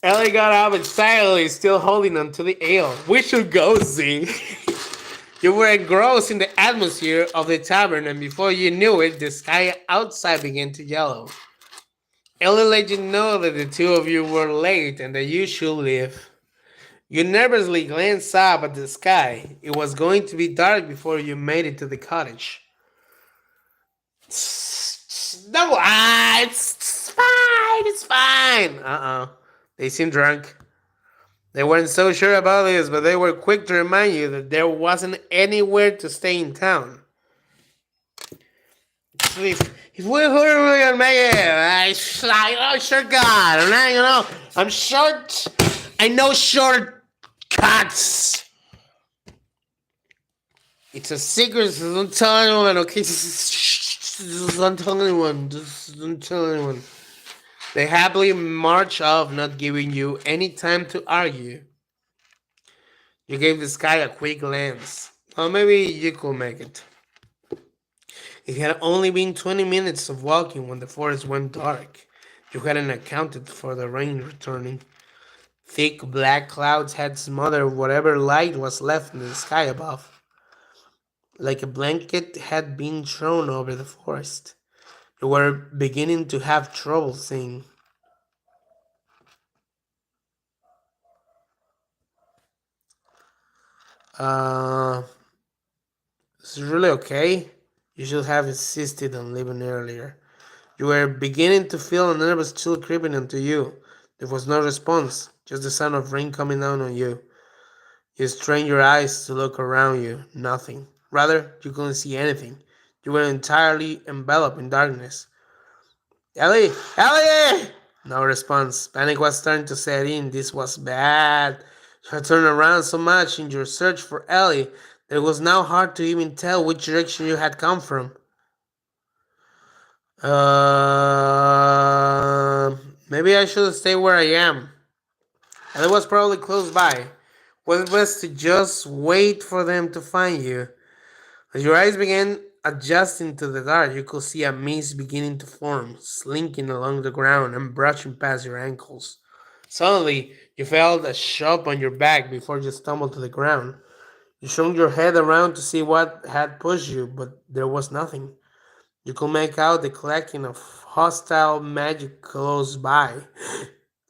Ellie got up excitedly, still holding onto the ale. We should go, see. You were engrossed in the atmosphere of the tavern, and before you knew it, the sky outside began to yellow. Ellie let you know that the two of you were late and that you should leave. You nervously glanced up at the sky. It was going to be dark before you made it to the cottage. No, it's fine, it's fine. They seemed drunk. They weren't so sure about this, but they were quick to remind you that there wasn't anywhere to stay in town. If we hurry and make it, sure God, I'm short. I know shortcuts. It's a secret, so don't tell anyone, okay? Just don't tell anyone. Just don't tell anyone. They happily march off, not giving you any time to argue. You gave the sky a quick glance. Or maybe you could make it. It had only been 20 minutes of walking when the forest went dark. You hadn't accounted for the rain returning. Thick black clouds had smothered whatever light was left in the sky above. Like a blanket had been thrown over the forest. You were beginning to have trouble seeing. Uh, is it really okay? You should have insisted on leaving earlier. You were beginning to feel a nervous chill creeping into you. There was no response, just the sound of rain coming down on you. You strained your eyes to look around you. Nothing. Rather, you couldn't see anything. You were entirely enveloped in darkness. Ellie! Ellie! No response. Panic was starting to set in. This was bad. You had turned around so much in your search for Ellie that it was now hard to even tell which direction you had come from. Maybe I should stay where I am. Ellie was probably close by. Was it best to just wait for them to find you? As your eyes began adjusting to the dark, you could see a mist beginning to form, slinking along the ground and brushing past your ankles. Suddenly, you felt a shove on your back before you stumbled to the ground. You swung your head around to see what had pushed you, but there was nothing. You could make out the clacking of hostile magic close by.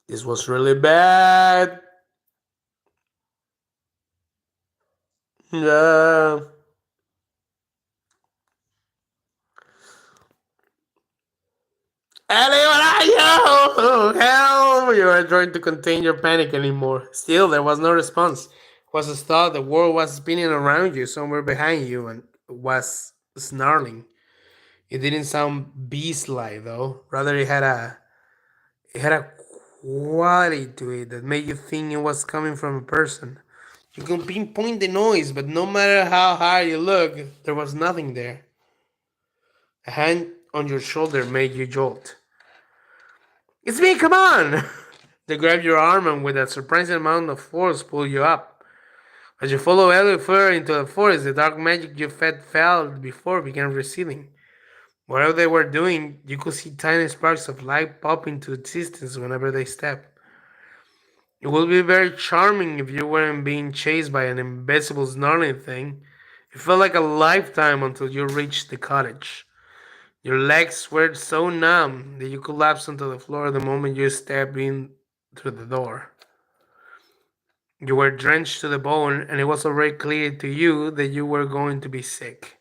This was really bad. Yeah. Ellie, what are you? Help! You were trying to contain your panic anymore. Still, there was no response. It was as though the world was spinning around you, somewhere behind you, and was snarling. It didn't sound beast-like, though. Rather, it had a quality to it that made you think it was coming from a person. You can pinpoint the noise, but no matter how hard you look, there was nothing there. A hand on your shoulder made you jolt. It's me, come on! They grab your arm and with a surprising amount of force pull you up. As you follow Elliot further into the forest, the dark magic you felt before began receding. Whatever they were doing, you could see tiny sparks of light pop into existence whenever they stepped. It would be very charming if you weren't being chased by an invisible snarling thing. It felt like a lifetime until you reached the cottage. Your legs were so numb that you collapsed onto the floor the moment you stepped in through the door. You were drenched to the bone, and it was already clear to you that you were going to be sick.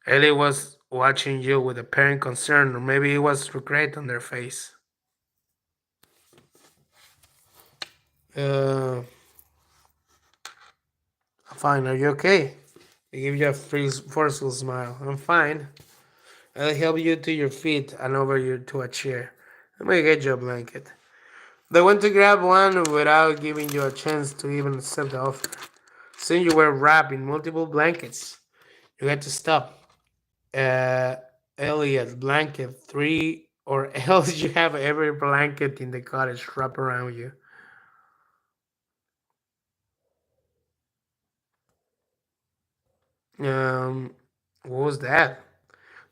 Ellie was watching you with apparent concern, or maybe it was regret on their face. Uh, I'm fine. Are you okay? They give you a forceful smile. I'm fine. I'll help you to your feet and over you to a chair. Let me get you a blanket. They went to grab one without giving you a chance to even accept the offer. Soon you were wrapped in multiple blankets. You had to stop. Uh, Elliot, blanket 3, or else you have every blanket in the cottage wrapped around you. Um, what was that?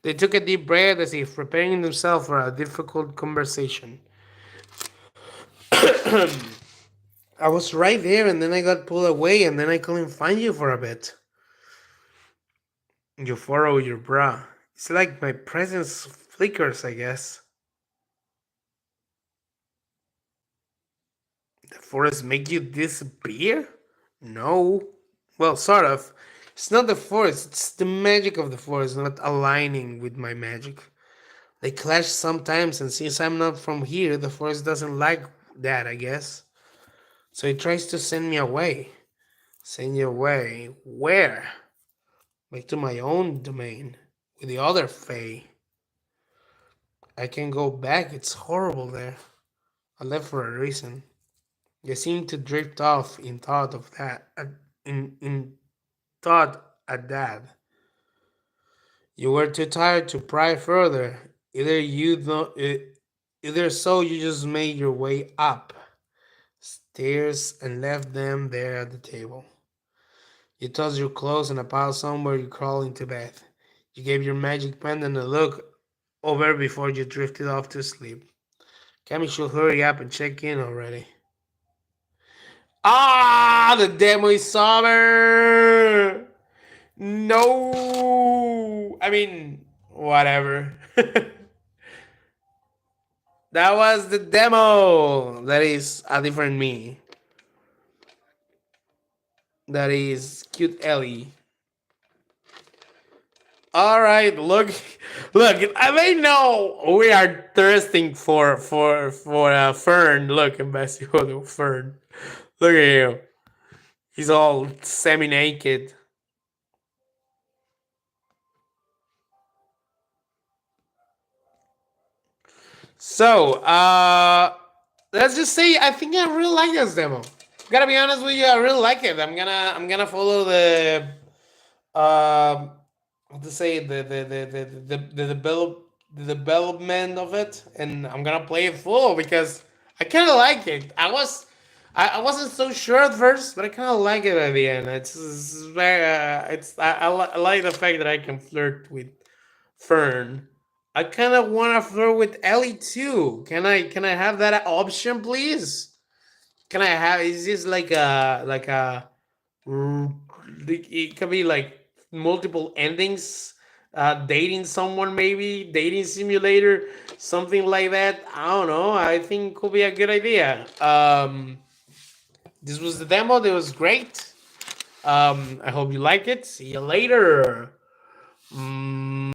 They took a deep breath as if preparing themselves for a difficult conversation. I was right there and then I got pulled away and then I couldn't find you for a bit. You furrow your brow. It's like my presence flickers, I guess. The forest make you disappear? No. Well, sort of. It's not the forest, it's the magic of the forest not aligning with my magic. They clash sometimes, and since I'm not from here, the forest doesn't like that, I guess. So it tries to send me away. Send you away. Where? Like to my own domain. With the other Fae. I can go back, it's horrible there. I left for a reason. You seem to drift off in thought of that. In thought at that. You were too tired to pry further. Either so you just made your way up stairs and left them there at the table. You tossed your clothes in a pile somewhere you crawled into bed. You gave your magic pendant a look over before you drifted off to sleep. Cammy should hurry up and check in already. Ah, the demo is over. No, I mean, whatever. That was the demo. That is a different me. That is cute Ellie. All right, look. I may know we are thirsting for Fern. Look, Ambassador Fern. Look at him. He's all semi naked. So, let's just say I think I really like this demo. Gotta be honest with you, I really like it. I'm gonna follow the what to say the development of it, and I'm gonna play it full because I kind of like it. I wasn't so sure at first, but I kind of like it at the end. It's very I like the fact that I can flirt with Fern. I kind of want to flirt with Ellie too. Can I have that option, please? Can I have? Is this like a Mm, it could be like multiple endings. Dating someone, maybe dating simulator, something like that. I don't know. I think could be a good idea. This was the demo. That was great. I hope you like it. See you later. Mm.